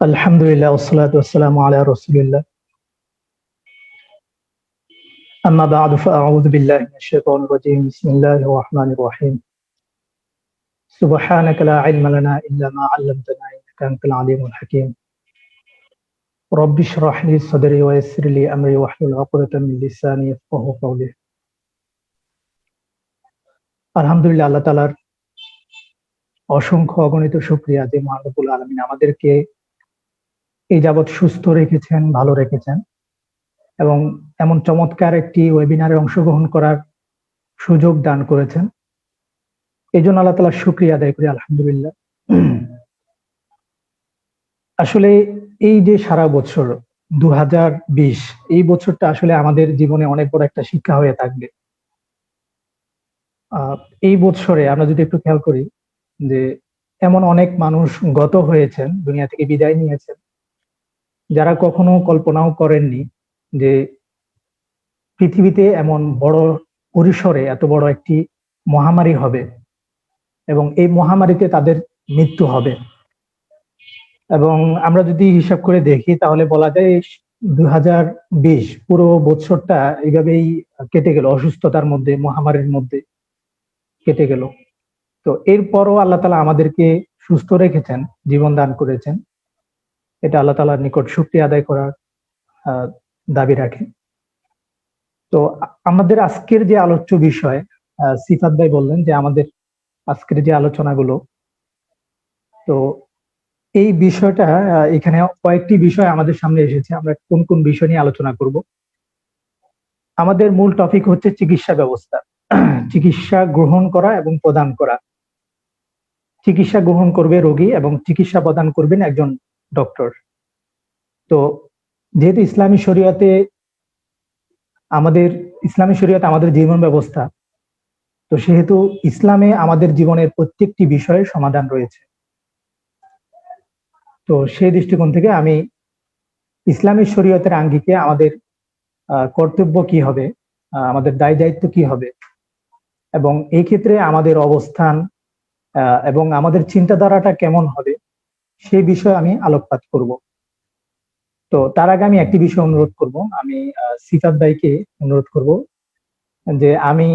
আলহামদুলিল্লাহ ওয়াসসালাতু ওয়াসসালামু আলা রাসূলিল্লাহ। আম্মা বা'দু ফাআউযু বিল্লাহি মিনাশ শাইতানির রাজীম। বিসমিল্লাহির রাহমানির রাহিম। সুবহানাকা লা ইলমা লানা ইল্লা মা 'আল্লামতানা ইন্নাকা আনতাল আলিমুল হাকীম। রাব্বি ইশরাহ লি সাদরি ওয়া ইয়াসসির লি আমরি ওয়াহলুল 'উকদাতাম মিন লিসানি ইয়াফকাহু কওলি। আলহামদুলিল্লাহ, আল্লাহ তাআলার অসংখ্য অগণিত শুকরিয়া যে মহান রব্বুল আলামিন আমাদেরকে এই যাবৎ সুস্থ রেখেছেন, ভালো রেখেছেন এবং এমন চমৎকার একটি ওয়েবিনারে অংশগ্রহণ করার সুযোগ দান করেছেন। এজন্য আল্লাহ তাআলার শুকরিয়া আদায় করি আলহামদুলিল্লাহ। আসলে এই যে সারা বছর ২০২০ এই বছরটা আসলে আমাদের জীবনে অনেক বড় একটা শিক্ষা হয়ে থাকবে। আ এই বছরে আমরা যদি একটু খেয়াল করি যে এমন অনেক মানুষ গত হয়েছেন, দুনিয়া থেকে বিদায় নিয়েছেন, যারা কখনো কল্পনাও করেননি যে পৃথিবীতে এমন বড় পরিসরে এত বড় একটি মহামারী হবে এবং এই মহামারীতে তাদের মৃত্যু হবে। এবং আমরা যদি হিসাব করে দেখি তাহলে বলা যায় ২০২০ পুরো বছরটা এইভাবেই কেটে গেল, অসুস্থতার মধ্যে, মহামারীর মধ্যে কেটে গেল। তো এরপরও আল্লাহ তাআলা আমাদেরকে সুস্থ রেখেছেন, জীবন দান করেছেন। এটা আল্লাহ তাআলার নিকট শুকরিয়া আদায় করার দাবি রাখে। তো আমাদের আজকের যে আলোচ্য বিষয়, সিফাত ভাই বললেন যে আমাদের আজকের যে আলোচনাগুলো, তো এই বিষয়টা এখানে কয়েকটি বিষয় আমাদের সামনে এসেছে। আমরা কোন কোন বিষয় নিয়ে আলোচনা করব। আমাদের মূল টপিক হচ্ছে চিকিৎসা ব্যবস্থা। চিকিৎসা গ্রহণ করা এবং প্রদান করা। চিকিৎসা গ্রহণ করবে রোগী এবং চিকিৎসা প্রদান করবেন একজন ডক্টর। তো যেহেতু ইসলামী শরীয়তে আমাদের জীবন ব্যবস্থা, তো সেহেতু ইসলামে আমাদের জীবনের প্রত্যেকটি বিষয়ের সমাধান রয়েছে। তো সেই দৃষ্টিকোণ থেকে আমি ইসলামী শরীয়তের আঙ্গিকে আমাদের কর্তব্য কি হবে, আমাদের দায় দায়িত্ব কি হবে এবং এই ক্ষেত্রে আমাদের অবস্থান এবং আমাদের চিন্তাধারাটা কেমন হবে সেই বিষয়ে আমি আলোকপাত করব। তো তার আগে আমি একটি বিষয় অনুরোধ করব, আমি সিফাত ভাইকে অনুরোধ করব যে আমি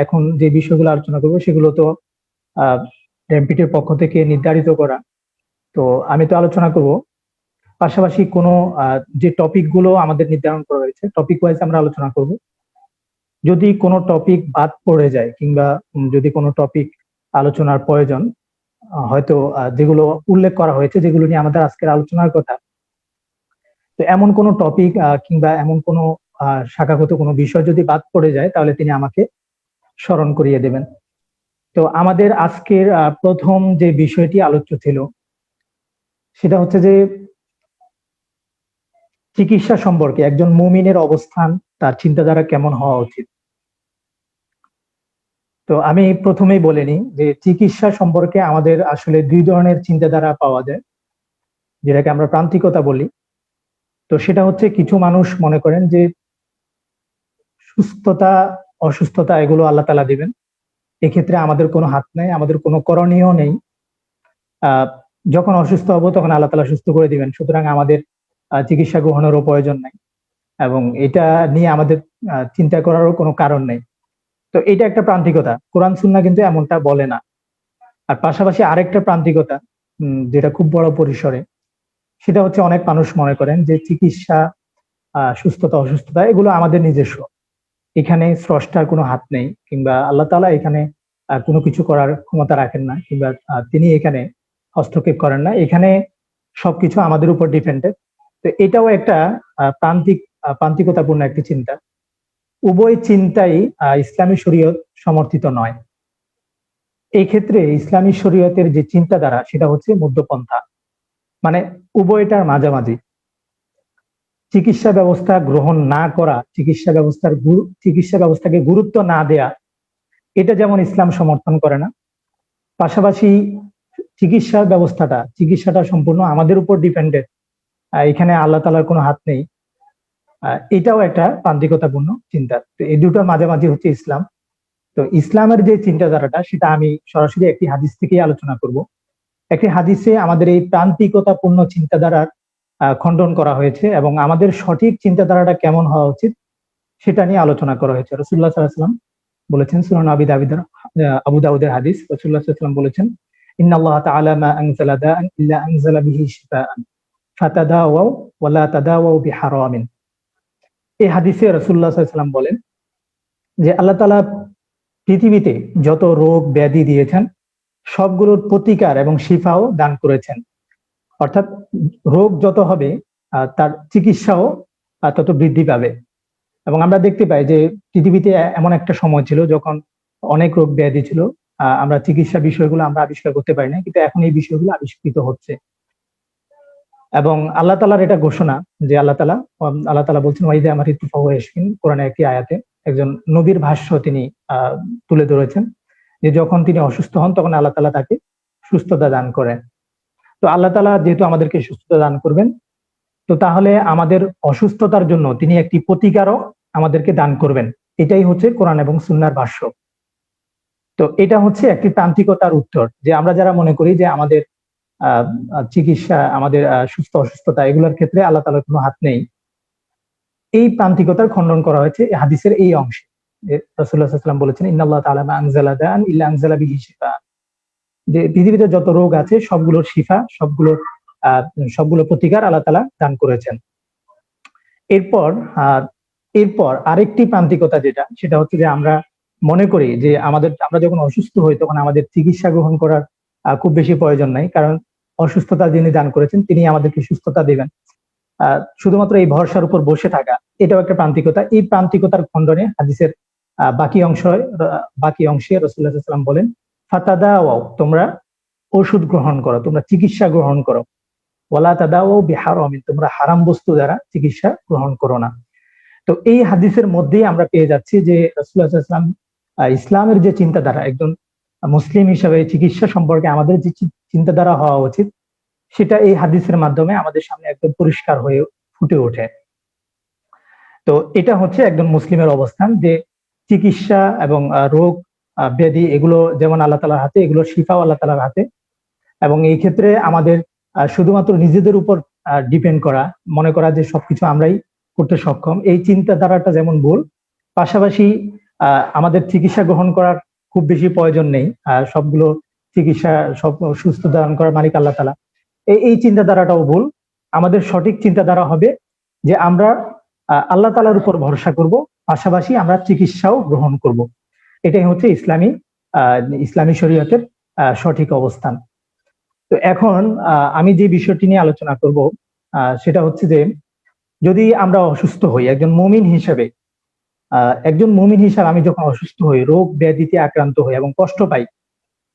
এখন যে বিষয়গুলো আলোচনা করব সেগুলো তো র্যামপিটের পক্ষ থেকে নির্ধারিত করা। তো আমি তো আলোচনা করব, পাশাপাশি কোনো যে টপিক গুলো আমাদের নির্ধারণ করা হয়েছে টপিক ওয়াইজ আমরা আলোচনা করব। যদি কোনো টপিক বাদ পড়ে যায় কিংবা যদি কোনো টপিক আলোচনার প্রয়োজন হয়তো যেগুলো উল্লেখ করা হয়েছে, যেগুলো নিয়ে আমাদের আজকের আলোচনার কথা, তো এমন কোনো টপিক কিংবা এমন কোনো শাখাগত কোনো বিষয় যদি বাদ পড়ে যায় তাহলে তিনি আমাকে স্মরণ করিয়ে দেবেন। তো আমাদের আজকের প্রথম যে বিষয়টি আলোচ্য ছিল সেটা হচ্ছে যে চিকিৎসা সম্পর্কে একজন মুমিনের অবস্থান, তার চিন্তাধারা কেমন হওয়া উচিত। তো আমি প্রথমেই বলে নিই যে চিকিৎসা সম্পর্কে আমাদের আসলে দুই ধরনের চিন্তাধারা পাওয়া যায়, যেটাকে আমরা প্রান্তিকতা বলি। তো সেটা হচ্ছে কিছু মানুষ মনে করেন যে সুস্থতা অসুস্থতা এগুলো আল্লাহ তাআলা দিবেন, এক্ষেত্রে আমাদের কোনো হাত নেই, আমাদের কোনো করণীয় নেই। যখন অসুস্থ হব তখন আল্লাহ তাআলা সুস্থ করে দিবেন, সুতরাং আমাদের চিকিৎসা গ্রহণেরও প্রয়োজন নেই এবং এটা নিয়ে আমাদের চিন্তা করারও কোনো কারণ নেই। তো এটা একটা প্রান্তিকতা, কোরআন সুন্নাহ কিন্তু এমনটা বলে না। আর পাশাপাশি আরেকটা প্রান্তিকতা যেটা খুব বড় পরিসরে, সেটা হচ্ছে অনেক মানুষ মনে করেন যে চিকিৎসা, সুস্থতা অসুস্থতা এগুলো আমাদের নিজস্ব, এখানে স্রষ্টার কোনো হাত নেই কিংবা আল্লাহ তাআলা এখানে কোনো কিছু করার ক্ষমতা রাখেন না কিংবা তিনি এখানে হস্তক্ষেপ করেন না, এখানে সবকিছু আমাদের উপর ডিপেন্ডেন্ট। তো এটাও একটা প্রান্তিকতাপূর্ণ একটি চিন্তা। উভয় চিন্তাই ইসলামী শরীয়ত সমর্থিত নয়। এই ক্ষেত্রে ইসলামী শরীয়তের যে চিন্তাধারা সেটা হচ্ছে মধ্যপন্থা, মানে উভয়টার মাঝামাঝি। চিকিৎসা ব্যবস্থা গ্রহণ না করা, চিকিৎসা ব্যবস্থাকে গুরুত্ব না দেয়া, এটা যেমন ইসলাম সমর্থন করে না, পাশাপাশি চিকিৎসাটা সম্পূর্ণ আমাদের উপর ডিপেন্ডেন্ট, এখানে আল্লাহ তাআলার কোনো হাত নেই, এটাও একটা প্রান্তিকতাপূর্ণ চিন্তা। তো এই দুটোর মাঝামাঝি হচ্ছে ইসলাম। তো ইসলামের যে চিন্তাধারাটা সেটা আমি সরাসরি একটি হাদিস থেকেই আলোচনা করব। একটি হাদিসে আমাদের এই প্রান্তিকতাপূর্ণ চিন্তাধারার খণ্ডন করা হয়েছে এবং আমাদের সঠিক চিন্তাধারাটা কেমন হওয়া উচিত সেটা নিয়ে আলোচনা করা হয়েছে। রাসূলুল্লাহ সাল্লাল্লাহু আলাইহি ওয়াসাল্লাম বলেছেন, সুনান আবু দাউদের হাদিস, রাসূলুল্লাহ সাল্লাল্লাহু আলাইহি ওয়াসাল্লাম বলেছেন, ইন্নাল্লাহ তাআলা মা আনজালা দাআন ইল্লা আনজালা বিহি শিফাআন ফাতাদাওয়াও ওয়া লা তাদাওয়াও বিহারামিন। এই হাদিসে রাসূলুল্লাহ সাল্লাল্লাহু আলাইহি ওয়াসাল্লাম বলেন যে আল্লাহ তাআলা পৃথিবীতে যত রোগ ব্যাধি দিয়েছেন সবগুলোর প্রতিকার এবং শিফাও দান করেছেন। অর্থাৎ রোগ যত হবে তার চিকিৎসাও তত বৃদ্ধি পাবে। এবং আমরা দেখতে পাই যে পৃথিবীতে এমন একটা সময় ছিল যখন অনেক রোগ ব্যাধি ছিল, আমরা চিকিৎসা বিষয়গুলো আমরা আবিষ্কার করতে পারি না, কিন্তু এখন এই বিষয়গুলো আবিষ্কৃত হচ্ছে। এবং আল্লাহ তাআলার এটা ঘোষণা যে আল্লাহ তাআলা বলছেন, ওয়াইদা আমারিতু ফাহুয়া ইয়াশফিন, কোরআনের একটি আয়াতে একজন নবীর ভাষ্য তিনি তুলে ধরেছেন যে যখন তিনি অসুস্থ হন তখন আল্লাহ তাআলা তাকে সুস্থতা দান করেন। তো আল্লাহ তাআলা যেহেতু আমাদেরকে সুস্থতা দান করবেন, তো তাহলে আমাদের অসুস্থতার জন্য তিনি একটি প্রতিকারও আমাদেরকে দান করবেন। এটাই হচ্ছে কোরআন এবং সুন্নাহর ভাষ্য। তো এটা হচ্ছে একটি তান্ত্রিকতার উত্তর, যে আমরা যারা মনে করি যে আমাদের চিকিৎসা, আমাদের সুস্থ অসুস্থতা এগুলোর ক্ষেত্রে আল্লাহ তাআলার কোনো হাত নেই, এই প্রান্তিকতার খণ্ডন করা হয়েছে এই হাদিসের এই অংশে। রাসূলুল্লাহ সাল্লাল্লাহু আলাইহি ওয়াসাল্লাম বলেছেন, ইন্নাল্লাহ তাআলা মা আনজালা দাআন ইল্লা আনজালা বিহি শিফা, যে পৃথিবীতে যত রোগ আছে সবগুলোর শিফা, সবগুলো প্রতিকার আল্লাহ তাআলা দান করেছেন। এরপর আরেকটি প্রান্তিকতা যেটা, সেটা হচ্ছে যে আমরা মনে করি যে আমরা যখন অসুস্থ হই তখন আমাদের চিকিৎসা গ্রহণ করার খুব বেশি প্রয়োজন নাই, কারণ অসুস্থতা যিনি দান করেছেন তিনি আমাদেরকে সুস্থতা দিবেন। শুধুমাত্র এই ভরসার উপর বসে থাকা, এটাও একটা প্রান্তিকতা। এই প্রান্তিকতার খণ্ডনে হাদিসের বাকি অংশে রাসূলুল্লাহ সাল্লাল্লাহু আলাইহি ওয়াসাল্লাম বলেন, ফাতাদাওয়াও, তোমরা ওষুধ গ্রহণ করো, তোমরা চিকিৎসা গ্রহণ করো, ওয়ালা তাদাওয়াও বিহারামিন, তোমরা হারাম বস্তু দ্বারা চিকিৎসা গ্রহণ করো না। তো এই হাদিসের মধ্যেই আমরা পেয়ে যাচ্ছি যে রাসূলুল্লাহ সাল্লাল্লাহু আলাইহি ওয়াসাল্লাম ইসলামের যে চিন্তাধারা, একজন মুসলিম হিসেবে চিকিৎসা সম্পর্কে আমাদের যে চিন্তাধারা হওয়া উচিত, সেটা এই হাদিসের মাধ্যমে আমাদের সামনে একদম পরিষ্কার হয়ে ফুটে ওঠে। তো এটা হচ্ছে একজন মুসলিমের অবস্থান, যে চিকিৎসা এবং রোগ ব্যাধি এগুলো যেমন আল্লাহ তাআলার হাতে, এগুলো শিফাও আল্লাহ তাআলার হাতে। এবং এই ক্ষেত্রে আমাদের শুধুমাত্র নিজেদের উপর ডিপেন্ড করা, মনে করা যে সবকিছু আমরাই করতে সক্ষম, এই চিন্তাধারাটা যেমন ভুল, পাশাপাশি আমাদের চিকিৎসা গ্রহণ করার খুব বেশি প্রয়োজন নেই, সবগুলো চিকিৎসা সব সুস্থ দান করার মালিক আল্লাহ তাআলা, এই চিন্তাধারাটাও ভুল। আমাদের সঠিক চিন্তাধারা হবে যে আমরা আল্লাহ তাআলার উপর ভরসা করব, পাশাপাশি আমরা চিকিৎসাও গ্রহণ করব। এটাই হচ্ছে ইসলামী শরীয়তের সঠিক অবস্থান। তো এখন আমি যে বিষয়টি নিয়ে আলোচনা করব সেটা হচ্ছে যে যদি আমরা অসুস্থ হই, একজন মুমিন হিসেবে আমি যখন অসুস্থ হই, রোগ ব্যাধিতে আক্রান্ত হই এবং কষ্ট পাই,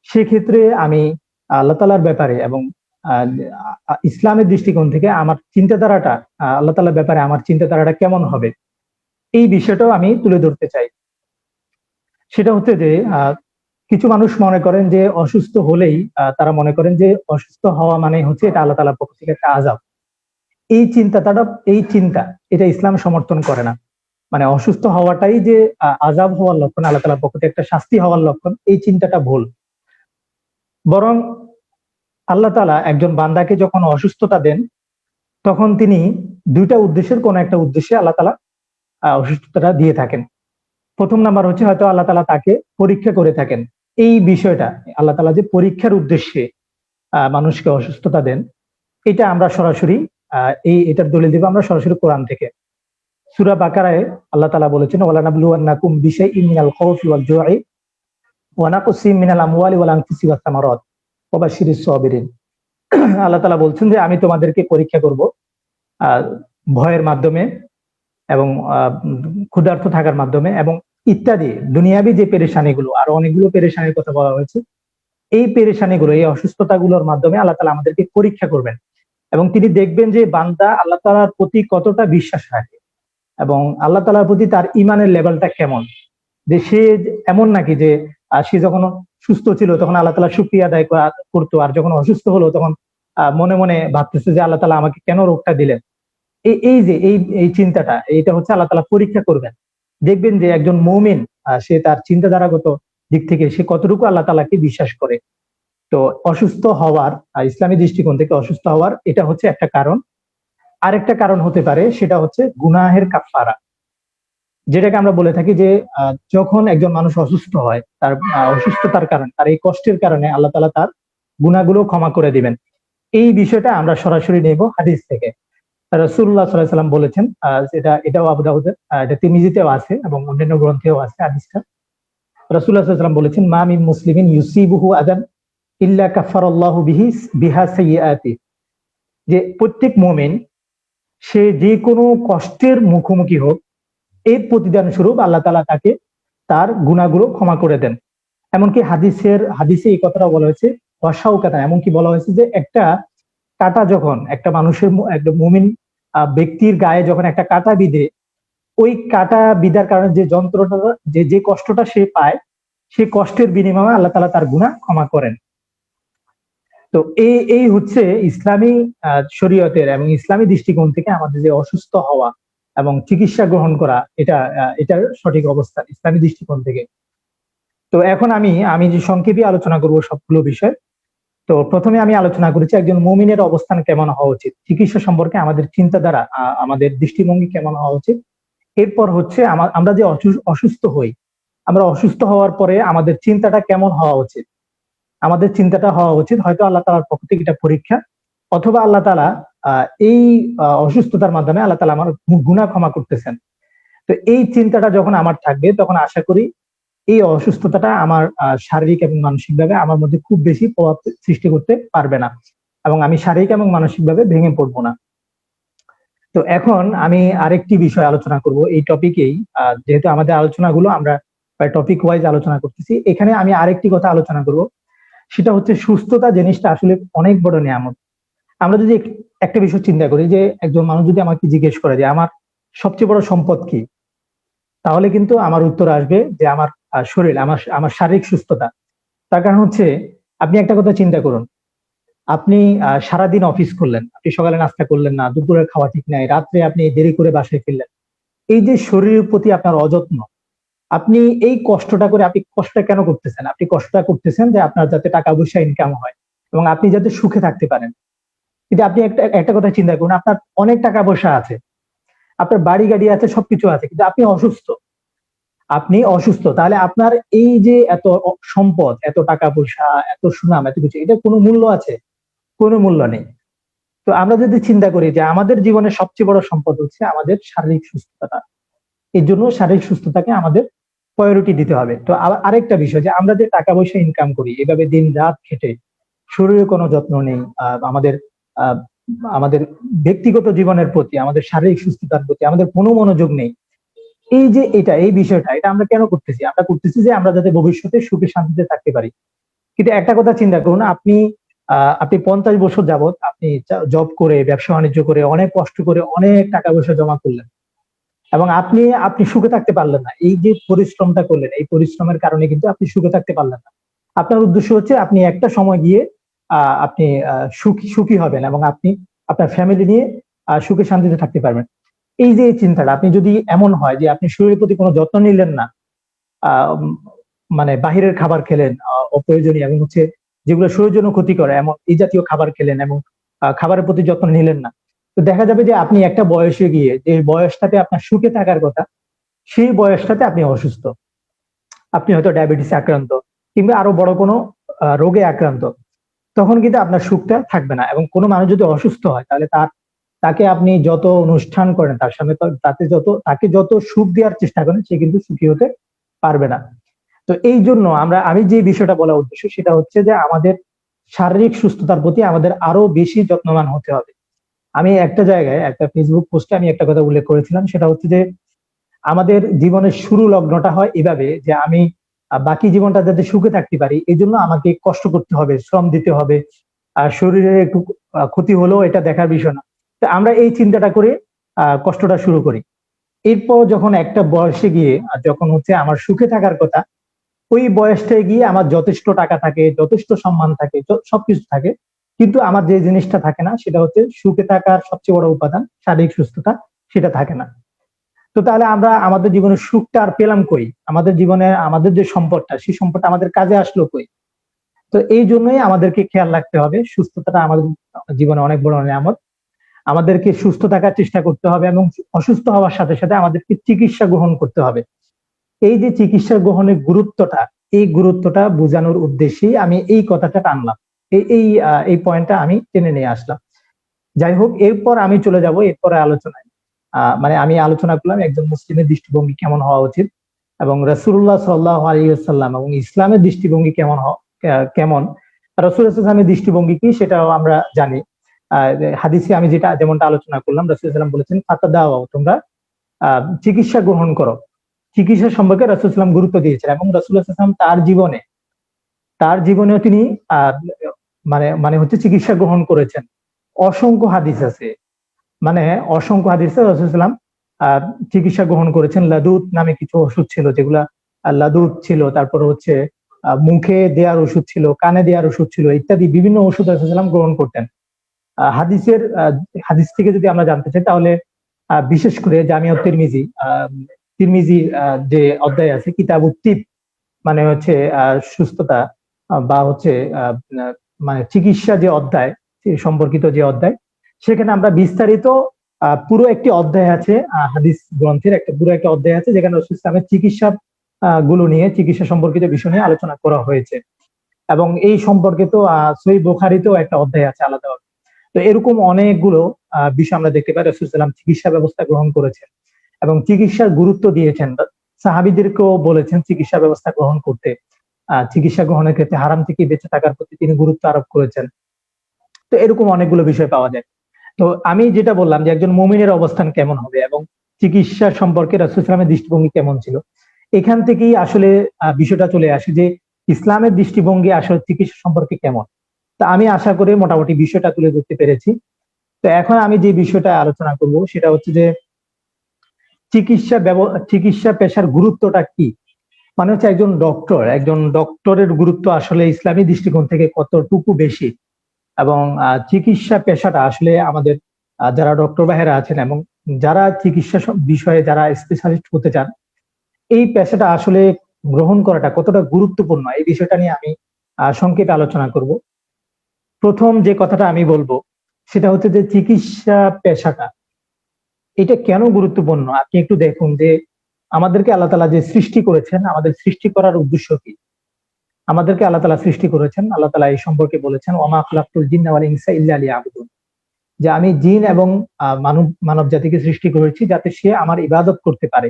সেক্ষেত্রে আমি আল্লাহ তাআলার ব্যাপারে এবং ইসলামের দৃষ্টিকোণ থেকে আমার চিন্তাধারাটা, আল্লাহ তাআলার ব্যাপারে আমার চিন্তাধারাটা কেমন হবে, এই বিষয়টাও আমি তুলে ধরতে চাই। সেটা হচ্ছে যে কিছু মানুষ মনে করেন যে অসুস্থ হলেই তারা মনে করেন যে অসুস্থ হওয়া মানে হচ্ছে এটা আল্লাহ তাআলার পক্ষ থেকে একটা আযাব। এই চিন্তা এটা ইসলাম সমর্থন করে না। মানে অসুস্থ হওয়াটাই যে আযাব হওয়ার লক্ষণ, আল্লাহ তাআলার পক্ষ থেকে একটা শাস্তি হওয়ার লক্ষণ, এই চিন্তাটা ভুল। বরং আল্লাহ তাআলা একজন বান্দাকে যখন অসুস্থতা দেন, তখন তিনি দুইটা উদ্দেশ্যের কোন একটা উদ্দেশ্যে আল্লাহ তাআলা অসুস্থতাটা দিয়ে থাকেন। প্রথম নাম্বার হচ্ছে হয়তো আল্লাহ তাআলা তাকে পরীক্ষা করে থাকেন। এই বিষয়টা আল্লাহ তাআলা যে পরীক্ষার উদ্দেশ্যে মানুষকে অসুস্থতা দেন, এটা আমরা সরাসরি এটার দলিল দিব আমরা সরাসরি কোরআন থেকে। সূরা বাকারায় আল্লাহ তাআলা বলেছেন, ওয়ালা নাবলুওয়ান্নাকুম বিশাইইন মিনাল খাউফি ওয়াল জু'i ওয়া নাকসিম মিনাল আমওয়ালি ওয়াল আনফুসি ওয়াস সামারাত ওয়া বাশশিরিস সাবিরিন। আল্লাহ তাআলা বলছেন যে আমি তোমাদেরকে পরীক্ষা করব ভয়ের মাধ্যমে এবং ক্ষুধার্ত থাকার মাধ্যমে এবং ইত্যাদি দুনিয়াবি যে পেরেশানিগুলো, আর অনেকগুলো পেরেশানির কথা বলা হয়েছে, এই পেরেশানিগুলো, এই অসুস্থতাগুলোর মাধ্যমে আল্লাহ তাআলা আমাদেরকে পরীক্ষা করবেন এবং তিনি দেখবেন যে বান্দা আল্লাহ তাআলার প্রতি কতটা বিশ্বাস রাখে এবং আল্লাহ তাআলার প্রতি তার ঈমানের লেভেলটা কেমন। যে সে এমন নাকি যে সে যখন সুস্থ ছিল তখন আল্লাহ তাআলা শুকরিয়া আদায় করতো, আর যখন অসুস্থ হলো তখন মনে মনে ভাবতেছে যে আল্লাহ তাআলা আমাকে কেন রোগটা দিলেন। এই চিন্তাটা, এইটা হচ্ছে আল্লাহ তাআলা পরীক্ষা করবেন। দেখবেন যে একজন মুমিন সে তার চিন্তাধারাগত দিক থেকে সে কতটুকু আল্লাহ তাআলাকে বিশ্বাস করে। তো অসুস্থ হওয়ার ইসলামী দৃষ্টিকোণ থেকে অসুস্থ হওয়ার এটা হচ্ছে একটা কারণ। আরেকটা কারণ হতে পারে সেটা হচ্ছে গুনাহের কাফারা, যেটাকে আমরা বলে থাকি যে যখন একজন মানুষ অসুস্থ হয়, তার অসুস্থতার কারণে, তার এই কষ্টের কারণে আল্লাহ তাআলা তার গুনাহগুলো ক্ষমা করে দিবেন। এই বিষয়টা আমরা সরাসরি নেব হাদিস থেকে। রাসূলুল্লাহ সাল্লাল্লাহু আলাইহি ওয়াসাল্লাম বলেছেন, এটাও আবু দাউদের, এটা তিরমিজিতেও আছে এবং অন্যান্য গ্রন্থেও আছে হাদিসটা। রাসূলুল্লাহ সাল্লাল্লাহু আলাইহি ওয়াসাল্লাম বলেছেন, মা মিন মুসলিমিন ইউসিবুহু আযান ইল্লা কাফফারাল্লাহু বিহা সাইয়্যাতি, যে প্রত্যেক মুমিন সে যে কোনো কষ্টের মুখোমুখি হোক, এর প্রতিদান স্বরূপ আল্লাহ তাআলা তাকে তার গুনাহগুলো ক্ষমা করে দেন। এমনকি হাদিসে এই কথাটা বলা হয়েছে, ওয়াশাউকাতা, এমনকি বলা হয়েছে যে একটা কাঁটা যখন একটা মানুষের একটা মুমিন ব্যক্তির গায়ে যখন একটা কাঁটা বিঁধে, ওই কাঁটা বিঁধার কারণে যে যন্ত্রটা, যে কষ্টটা সে পায়, সেই কষ্টের বিনিময়ে আল্লাহ তাআলা তার গুনাহ ক্ষমা করেন। তো এই হচ্ছে ইসলামী শরীয়তের এবং ইসলামী দৃষ্টিকোণ থেকে আমাদের যে অসুস্থ হওয়া এবং চিকিৎসা গ্রহণ করা, এটার সঠিক অবস্থা ইসলামী দৃষ্টিকোণ থেকে। তো এখন আমি যে সংক্ষেপে আলোচনা করব সবগুলো বিষয়। তো প্রথমে আমি আলোচনা করেছি একজন মুমিনের অবস্থান কেমন হওয়া উচিত, চিকিৎসা সম্পর্কে আমাদের চিন্তাধারা, আমাদের দৃষ্টিভঙ্গি কেমন হওয়া উচিত। এরপর হচ্ছে আমরা যে অসুস্থ হই, আমরা অসুস্থ হওয়ার পরে আমাদের চিন্তাটা কেমন হওয়া উচিত। আমাদের চিন্তাটা হওয়া উচিত হয়তো আল্লাহ তাআলার পক্ষ থেকে এটা পরীক্ষা, অথবা আল্লাহ তাআলা এই অসুস্থতার মাধ্যমে আল্লাহ তাআলা আমার গুনাহ ক্ষমা করতেছেন। তো এই চিন্তাটা যখন আমার থাকবে, তখন আশা করি এই অসুস্থতাটা আমার শারীরিক এবং মানসিকভাবে আমার মধ্যে খুব বেশি প্রভাব সৃষ্টি করতে পারবে না, এবং আমি শারীরিক এবং মানসিকভাবে ভেঙে পড়বো না। তো এখন আমি আরেকটি বিষয় আলোচনা করব এই টপিকেই, যেহেতু আমাদের আলোচনাগুলো আমরা টপিক ওয়াইজ আলোচনা করতেছি, এখানে আমি আরেকটি কথা আলোচনা করব, সেটা হচ্ছে সুস্থতা জিনিসটা আসলে অনেক বড় নিয়ামত। আমরা যদি একটা বিষয় চিন্তা করি, যে একজন মানুষ যদি আমাকে জিজ্ঞেস করে যে আমার সবচেয়ে বড় সম্পদ কি, তাহলে কিন্তু আমার উত্তর আসবে যে আমার শরীর, আমার শারীরিক সুস্থতা। তার কারণ হচ্ছে, আপনি একটা কথা চিন্তা করুন, আপনি সারাদিন অফিস করলেন, আপনি সকালে নাস্তা করলেন না, দুপুরের খাওয়া ঠিক নাই, রাত্রে আপনি দেরি করে বাসায় ফিরলেন, এই যে শরীরের প্রতি আপনার অযত্ন, আপনি এই কষ্টটা করে, আপনি কষ্টটা কেন করতেছেন? আপনি কষ্টটা করতেছেন যে আপনার যাতে টাকা পয়সা ইনকাম হয় এবং আপনি যাতে সুখে থাকতে পারেন। কিন্তু আপনি একটা কথা চিন্তা করুন, আপনার অনেক টাকা পয়সা আছে, আপনার বাড়ি গাড়ি আছে, সবকিছু আছে, কিন্তু আপনি অসুস্থ। তাহলে আপনার এই যে এত সম্পদ, এত টাকা পয়সা, এত সুনাম, এত কিছু, এটা কোনো মূল্য আছে? কোনো মূল্য নেই। তো আমরা যদি চিন্তা করি যে আমাদের জীবনের সবচেয়ে বড় সম্পদ হচ্ছে আমাদের শারীরিক সুস্থতা, এর জন্য শারীরিক সুস্থতাকে আমাদের প্রায়োরিটি দিতে হবে। তো আরেকটা বিষয়, যে আমরা যে টাকা পয়সা ইনকাম করি এভাবে দিন রাত খেটে, শরীরের কোনো যত্ন নেই, আমাদের আহ আমাদের ব্যক্তিগত জীবনের প্রতি, আমাদের শারীরিক সুস্থতার প্রতি আমাদের কোনো মনোযোগ নেই। এই যে এই বিষয়টা, এটা আমরা কেন করতেছি? আমরা করতেছি যে আমরা যাতে ভবিষ্যতে সুখে শান্তিতে থাকতে পারি। কিন্তু একটা কথা চিন্তা করুন, আপনি 50 বছর যাবত আপনি জব করে, ব্যবসা বাণিজ্য করে, অনেক কষ্ট করে অনেক টাকা পয়সা জমা করলেন, এবং আপনি সুখে থাকতে পারলেন না। এই যে পরিশ্রমটা করলেন, এই পরিশ্রমের কারণে কিন্তু আপনি সুখে থাকতে পারলেন না। আপনার উদ্দেশ্য হচ্ছে আপনি একটা সময় গিয়ে আপনি সুখী হবেন এবং আপনি আপনার ফ্যামিলি নিয়ে সুখে শান্তিতে থাকতে পারবেন। এই যে এই চিন্তাটা, আপনি যদি এমন হয় যে আপনি শরীরের প্রতি কোনো যত্ন নিলেন না, মানে বাহিরের খাবার খেলেন অপ্রয়োজনীয়, এবং হচ্ছে যেগুলো শরীরের জন্য ক্ষতি করে এমন এই জাতীয় খাবার খেলেন, এবং খাবারের প্রতি যত্ন নিলেন না, তো দেখা যাবে যে আপনি একটা বয়সে গিয়ে, যে বয়সটাতে আপনার সুখে থাকার কথা, সেই বয়সটাতে আপনি অসুস্থ। আপনি হয়তো ডায়াবেটিসে আক্রান্ত, কিংবা আরো বড় কোনো রোগে আক্রান্ত। তখন কিন্তু আপনার সুখটা থাকবে না। এবং কোনো মানুষ যদি অসুস্থ হয়, তাহলে তাকে আপনি যত অনুষ্ঠান করেন তার সামনে, তাকে যত সুখ দেওয়ার চেষ্টা করেন, সে কিন্তু সুখী হতে পারবে না। তো এই জন্য আমি যে বিষয়টা বলা উদ্দেশ্য, সেটা হচ্ছে যে আমাদের শারীরিক সুস্থতার প্রতি আমাদের আরো বেশি যত্নবান হতে হবে। আমি একটা জায়গায়, একটা ফেসবুক পোস্টে আমি একটা কথা উল্লেখ করেছিলাম, সেটা হচ্ছে যে আমাদের জীবনের শুরু লগ্নটা হয় এভাবে, যে আমি বাকি জীবনটা যাতে সুখে থাকতে পারি, এই জন্য আমাকে কষ্ট করতে হবে, শ্রম দিতে হবে, আর শরীরে একটু ক্ষতি হলেও এটা দেখার বিষয় না। তো আমরা এই চিন্তাটা করে কষ্টটা শুরু করি। এরপর যখন একটা বয়সে গিয়ে, যখন হচ্ছে আমার সুখে থাকার কথা, ওই বয়সটায় গিয়ে আমার যথেষ্ট টাকা থাকে, যথেষ্ট সম্মান থাকে, সবকিছু থাকে, কিন্তু আমার যে জিনিসটা থাকে না, সেটা হচ্ছে সুখে থাকার সবচেয়ে বড় উপাদান শারীরিক সুস্থতা, সেটা থাকে না। তো তাহলে আমরা আমাদের জীবনের সুখটা আর পেলাম কই? আমাদের জীবনে আমাদের যে সম্পদটা, সেই সম্পদটা আমাদের কাজে আসলো কই? তো তো এই জন্যই আমাদেরকে খেয়াল রাখতে হবে, সুস্থতাটা আমাদের জীবনে অনেক বড় নিয়ামত। আমাদেরকে সুস্থ থাকার চেষ্টা করতে হবে এবং অসুস্থ হওয়ার সাথে সাথে আমাদেরকে চিকিৎসা গ্রহণ করতে হবে। এই যে চিকিৎসা গ্রহণের গুরুত্বটা, এই গুরুত্বটা বোঝানোর উদ্দেশ্যেই আমি এই কথাটা টানলাম, এই পয়েন্টটা আমি টেনে নিয়ে আসলাম। যাই হোক, এরপর আমি চলে যাব এরপরে আলোচনায়। মানে আমি আলোচনা করলাম একজন মুসলিমের দৃষ্টিভঙ্গি কেমন হওয়া উচিত, এবং রাসূলুল্লাহ সাল্লাল্লাহু আলাইহি ওয়াসাল্লাম এবং ইসলামের দৃষ্টিভঙ্গি কেমন, রাসূল ইসলামের দৃষ্টিভঙ্গি কি সেটাও আমরা জানি। হাদিসে আমি যেমনটা আলোচনা করলাম, রাসূল সাল্লাম বলেছেন ফাতাদাও, তোমরা চিকিৎসা গ্রহণ করো। চিকিৎসা সম্পর্কে রাসূল সাল্লাম গুরুত্ব দিয়েছেন, এবং রাসূল সাল্লাম তার জীবনেও তিনি মানে হচ্ছে চিকিৎসা গ্রহণ করেছেন। অসংখ্য হাদিস আছে, মানে অসংখ্য হাদিসে রাসূল সাল্লাম চিকিৎসা গ্রহণ করেছেন। লাদুত নামে কিছু ওষুধ ছিল, যেগুলা লাদুত ছিল, তারপর হচ্ছে মুখে দেওয়ার ওষুধ ছিল, কানে দেওয়ার ওষুধ ছিল, ইত্যাদি বিভিন্ন ওষুধ রাসূল সাল্লাম গ্রহণ করতেন। হাদিস থেকে যদি আমরা জানতে চাই, তাহলে বিশেষ করে জামিউত তিরমিজি যে অধ্যায় আছে, কিতাবুত তিব, মানে হচ্ছে সুস্থতা বা হচ্ছে মানে চিকিৎসা যে অধ্যায় সম্পর্কিত যে অধ্যায়, সেখানে আমরা বিস্তারিত পুরো একটি অধ্যায় আছে, হাদিস গ্রন্থের পুরো একটা অধ্যায় আছে, যেখানে রাসূল ইসলামের চিকিৎসা গুলো নিয়ে, চিকিৎসা সম্পর্কিত বিষয় নিয়ে আলোচনা করা হয়েছে। এবং এই সম্পর্কিত সহিহ বুখারীতেও একটা অধ্যায় আছে আলাদা। তো এরকম অনেকগুলো বিষয় আমরা দেখতে পাই রাসূল সাল্লাম চিকিৎসা ব্যবস্থা গ্রহণ করেছেন এবং চিকিৎসার গুরুত্ব দিয়েছেন। সাহাবীদেরকেও বলেছেন চিকিৎসা ব্যবস্থা গ্রহণ করতে। চিকিৎসা গ্রহণের ক্ষেত্রে হারাম থেকে বেঁচে থাকার প্রতি তিনি গুরুত্ব আরোপ করেছেন। তো এরকম অনেকগুলো বিষয় পাওয়া যায়। তো আমি যেটা বললাম যে একজন মুমিনের অবস্থান কেমন হবে এবং চিকিৎসা সম্পর্কে রাসূল সাল্লামের দৃষ্টিভঙ্গি কেমন ছিল, এখান থেকেই আসলে বিষয়টা চলে আসে যে ইসলামের দৃষ্টিভঙ্গি আসলে চিকিৎসা সম্পর্কে কেমন। তা আমি আশা করি মোটামুটি বিষয়টা তুলে ধরতে পেরেছি। তো এখন আমি যে বিষয়টা আলোচনা করব সেটা হচ্ছে যে চিকিৎসা পেশার গুরুত্বটা কি। মানে হচ্ছে একজন ডক্টরের গুরুত্ব আসলে ইসলামী দৃষ্টিকোণ থেকে কতটুকু বেশি, এবং চিকিৎসা পেশাটা আসলে আমাদের যারা ডক্টর ভাইয়েরা আছেন এবং যারা চিকিৎসা বিষয়ে যারা স্পেশালিস্ট হতে চান, এই পেশাটা আসলে গ্রহণ করাটা কতটা গুরুত্বপূর্ণ, এই বিষয়টা নিয়ে আমি সংক্ষেপে আলোচনা করব। প্রথম যে কথাটা আমি বলবো সেটা হচ্ছে যে চিকিৎসা পেশাটা এটা কেন গুরুত্বপূর্ণ। আপনি একটু দেখুন যে আমাদেরকে আল্লাহ তাআলা যে সৃষ্টি করেছেন, আমাদের সৃষ্টি করার উদ্দেশ্য কি। আমাদেরকে আল্লাহ তাআলা সৃষ্টি করেছেন, আল্লাহ তাআলা এই সম্পর্কে বলেছেন ওয়ামা খালাকতুল জিন্না ওয়াল ইনসা ইল্লা লিয়াবুদুন, যে আমি জিন এবং মানব জাতিকে সৃষ্টি করেছি যাতে সে আমার ইবাদত করতে পারে।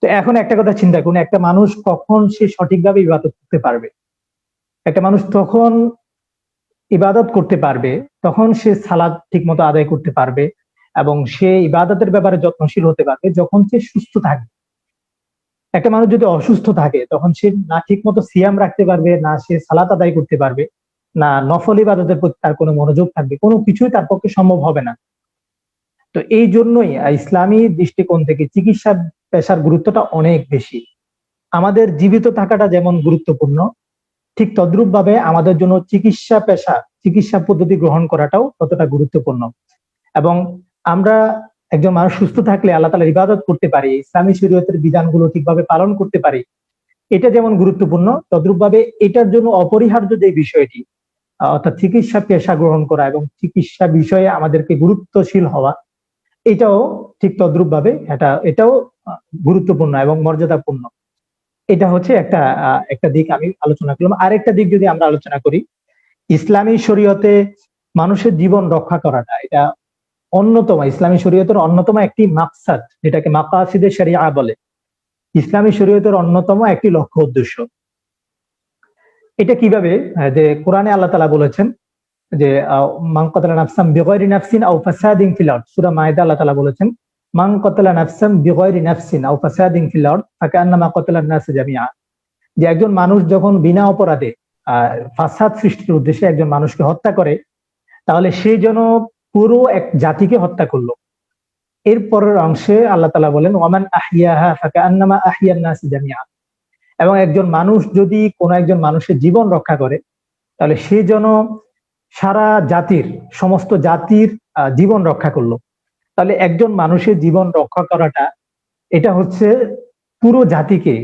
তো এখন একটা কথা চিন্তা করুন, একটা মানুষ কখন সে সঠিকভাবে ইবাদত করতে পারবে। একটা মানুষ তখন ইবাদত করতে পারবে, তখন সে সালাত ঠিক মতো আদায় করতে পারবে এবং সে ইবাদতের ব্যাপারে যত্নশীল হতে পারবে যখন সে সুস্থ থাকবে। একটা মানুষ যদি অসুস্থ থাকে তখন সে না ঠিক মতো সিয়াম রাখতে পারবে, না সে সালাত আদায় করতে পারবে, না নফল ইবাদতের প্রতি তার কোনো মনোযোগ থাকবে, কোনো কিছুই তার পক্ষে সম্ভব হবে না। তো এই জন্যই ইসলামী দৃষ্টিকোণ থেকে চিকিৎসা পেশার গুরুত্বটা অনেক বেশি। আমাদের জীবিত থাকাটা যেমন গুরুত্বপূর্ণ, ঠিক তদ্রূপ ভাবে আমাদের জন্য চিকিৎসা পদ্ধতি গ্রহণ করাটাও ততটা গুরুত্বপূর্ণ। এবং আমরা একজন মানুষ সুস্থ থাকলে আল্লাহ তাআলার ইবাদত করতে পারি, ইসলামী শরীয়তের বিধানগুলো ঠিকভাবে পালন করতে পারি, এটা যেমন গুরুত্বপূর্ণ, তদ্রূপ ভাবে এটার জন্য অপরিহার্য যে বিষয়টি, অর্থাৎ চিকিৎসা পেশা গ্রহণ করা এবং চিকিৎসা বিষয়ে আমাদেরকে গুরুত্বশীল হওয়া, এটাও ঠিক তদ্রূপ ভাবে এটাও গুরুত্বপূর্ণ এবং মর্যাদাপূর্ণ। এটা হচ্ছে একটা দিক আমি আলোচনা করলাম। আরেকটা দিক যদি আমরা আলোচনা করি, ইসলামী শরীয়তে মানুষের জীবন রক্ষা করাটা এটা ইসলামী শরীয়তের অন্যতম একটি মাকসাদ, যেটাকে মাকাসিদে শরিয়া বলে। ইসলামী শরীয়তের অন্যতম একটি লক্ষ্য উদ্দেশ্য। এটা কিভাবে, যে কোরআনে আল্লাহ তাআলা বলেছেন যে মান কাতালা নাফসান বিগাইরি নাফসিন আও ফাসাদিন ফিল আরদ, সূরা মাইদা আল্লাহ তাআলা বলেছেন মান কাতালা নাফসান বিগাইরি নাফসিন আও ফাসাদিন ফিল আরদ ফাকান্নামা কাতালান নাস জামিআ, যে একজন মানুষ যখন বিনা অপরাধে ফাসাদ সৃষ্টির উদ্দেশ্যে একজন মানুষকে হত্যা করে, তাহলে সে যেন পুরো এক জাতিকে হত্যা করলো। এরপরের অংশে আল্লাহ তাআলা বলেন ওয়ামান আহইয়াহা ফাকান্নামা আহইয়ান নাস জামিআ, এবং একজন মানুষ যদি কোনো একজন মানুষের জীবন রক্ষা করে, তাহলে সে যেন সমস্ত জাতির জীবন রক্ষা করলো। তাহলে একজন মানুষের জীবন রক্ষা করাটা এটা হচ্ছে পুরো জাতিকে,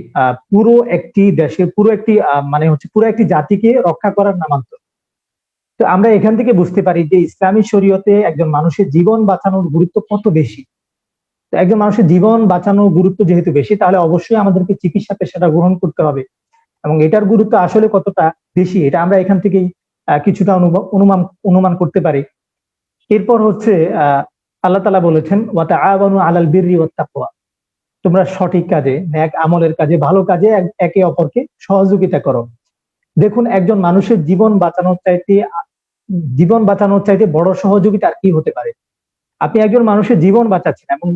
পুরো একটি দেশের পুরো একটি মানে হচ্ছে পুরো একটি জাতিকে রক্ষা করার নামান্তর। তো আমরা এখান থেকে বুঝতে পারি যে ইসলামী শরীয়তে একজন মানুষের জীবন বাঁচানোর গুরুত্ব কত বেশি। তো একজন মানুষের জীবন বাঁচানোর গুরুত্ব যেহেতু বেশি, তাহলে অবশ্যই আমাদেরকে চিকিৎসা পেশাটা গ্রহণ করতে হবে, এবং এটার গুরুত্ব আসলে কতটা বেশি এটা আমরা এখান থেকেই কিছুটা অনুমান অনুমান করতে পারি। এরপর হচ্ছে আল্লাহ তাআলা বলেছেন ওয়া তাআওয়ানু আলাল বিররি ওয়াত তাকওয়া, তোমরা সঠিক কাজে, নেক আমলের কাজে, ভালো কাজে একে অপরকে সহযোগিতা করো। দেখুন, একজন মানুষের জীবন বাঁচানোর চাইতে বড় সহযোগিতা আর কি হতে পারে? আপনি একজন মানুষের জীবন বাঁচাচ্ছেন, এবং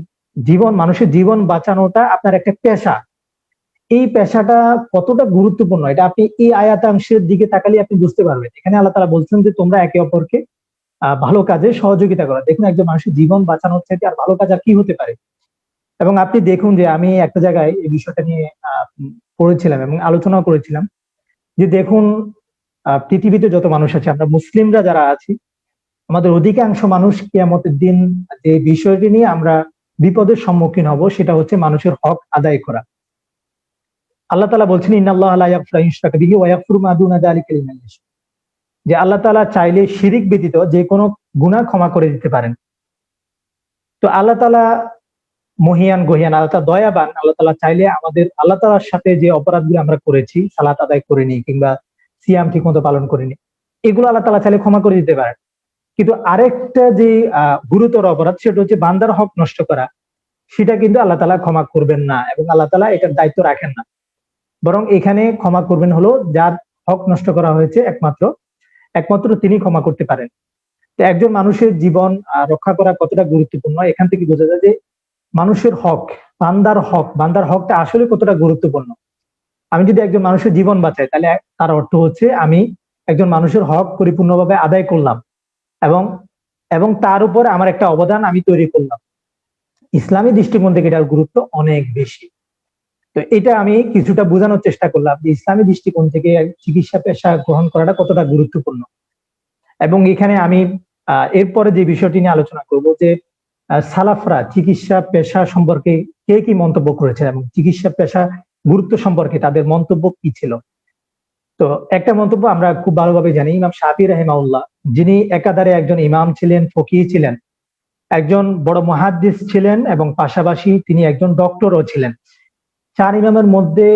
মানুষের জীবন বাঁচানোটা আপনার একটা পেশা। এই পেশাটা কতটা গুরুত্বপূর্ণ এটা আপনি এই আয়াতাংশের দিকে তাকালে আপনি বুঝতে পারবেন। এখানে আল্লাহ তাআলা বলছেন যে তোমরা একে অপরকে ভালো কাজে সহযোগিতা করো। দেখুন, একজন মানুষের জীবন বাঁচানোর চাইতে আর ভালো কাজ আর কি হতে পারে? এবং আপনি দেখুন যে আমি একটা জায়গায় এই বিষয়টা নিয়ে পড়েছিলাম এবং আলোচনা করেছিলাম যে দেখুন, পৃথিবীতে যত মানুষ আছে, আমরা মুসলিমরা যারা আছি, আমাদের অধিকাংশ মানুষ কিয়ামতের দিন যে বিষয়টি নিয়ে আমরা বিপদের সম্মুখীন হব সেটা হচ্ছে মানুষের হক আদায় করা। আল্লাহ তাআলা বলছেন ইন্নাল্লাহা লা ইয়াগফিরু আন ইউশরাকা বিহি ওয়া ইয়াগফিরু মা দুনা যালিকা লিমান ইয়াশা, যে আল্লাহ তাআলা চাইলে শিরিক ব্যতীত যে কোনো গুনাহ ক্ষমা করে দিতে পারেন। তো আল্লাহ তাআলা মহিয়ান গহিয়ান, আল্লাহ তাআলা দয়াবান। আল্লাহ তাআলা চাইলে আল্লাহ তাআলার সাথে যে অপরাধগুলো আমরা করেছি, সালাত আদায় করিনি কিংবা সিয়াম ঠিক মতো পালন করিনি, এগুলো আল্লাহ তাআলা চাইলে ক্ষমা করে দিতে পারেন। কিন্তু আরেকটা যে গুরুতর অপরাধ, সেটা হচ্ছে বান্দার হক নষ্ট করা, সেটা কিন্তু আল্লাহ তাআলা ক্ষমা করবেন না, এবং আল্লাহ তাআলা এটার দায়িত্ব রাখেন না। বরং এখানে ক্ষমা করবেন হলো যার হক নষ্ট করা হয়েছে, একমাত্র তিনি ক্ষমা করতে পারেন। তো একজন মানুষের জীবন রক্ষা করা কতটা গুরুত্বপূর্ণ এখান থেকে বোঝা যায় যে মানুষের হক, বান্দার হকটা আসলে কতটা গুরুত্বপূর্ণ। আমি যদি একজন মানুষের জীবন বাঁচাই, তাহলে তার অর্থ হচ্ছে আমি একজন মানুষের হক পরিপূর্ণভাবে আদায় করলাম, এবং এবং তার উপর আমার একটা অবদান আমি তৈরি করলাম। ইসলামী দৃষ্টিকোণ থেকে এটার গুরুত্ব অনেক বেশি। তো এটা আমি কিছুটা বোঝানোর চেষ্টা করলাম যে ইসলামী দৃষ্টিকোণ থেকে চিকিৎসা পেশা গ্রহণ করাটা কতটা গুরুত্বপূর্ণ। এবং এখানে আমি এরপরে যে বিষয়টি নিয়ে আলোচনা করব যে সালাফরা চিকিৎসা পেশা সম্পর্কে কে কি মন্তব্য করেছেন এবং চিকিৎসা পেশা গুরুত্ব সম্পর্কে তাদের মন্তব্য কি ছিল। তো একটা মন্তব্য আমরা খুব ভালোভাবে জানি, ইমাম শাফি রাহিমাহুল্লাহ, যিনি একাধারে একজন ইমাম ছিলেন, ফকিহ ছিলেন, একজন বড় মুহাদ্দিস ছিলেন, এবং পাশাপাশি তিনি একজন ডক্টরও ছিলেন। চার ইমামের মধ্যে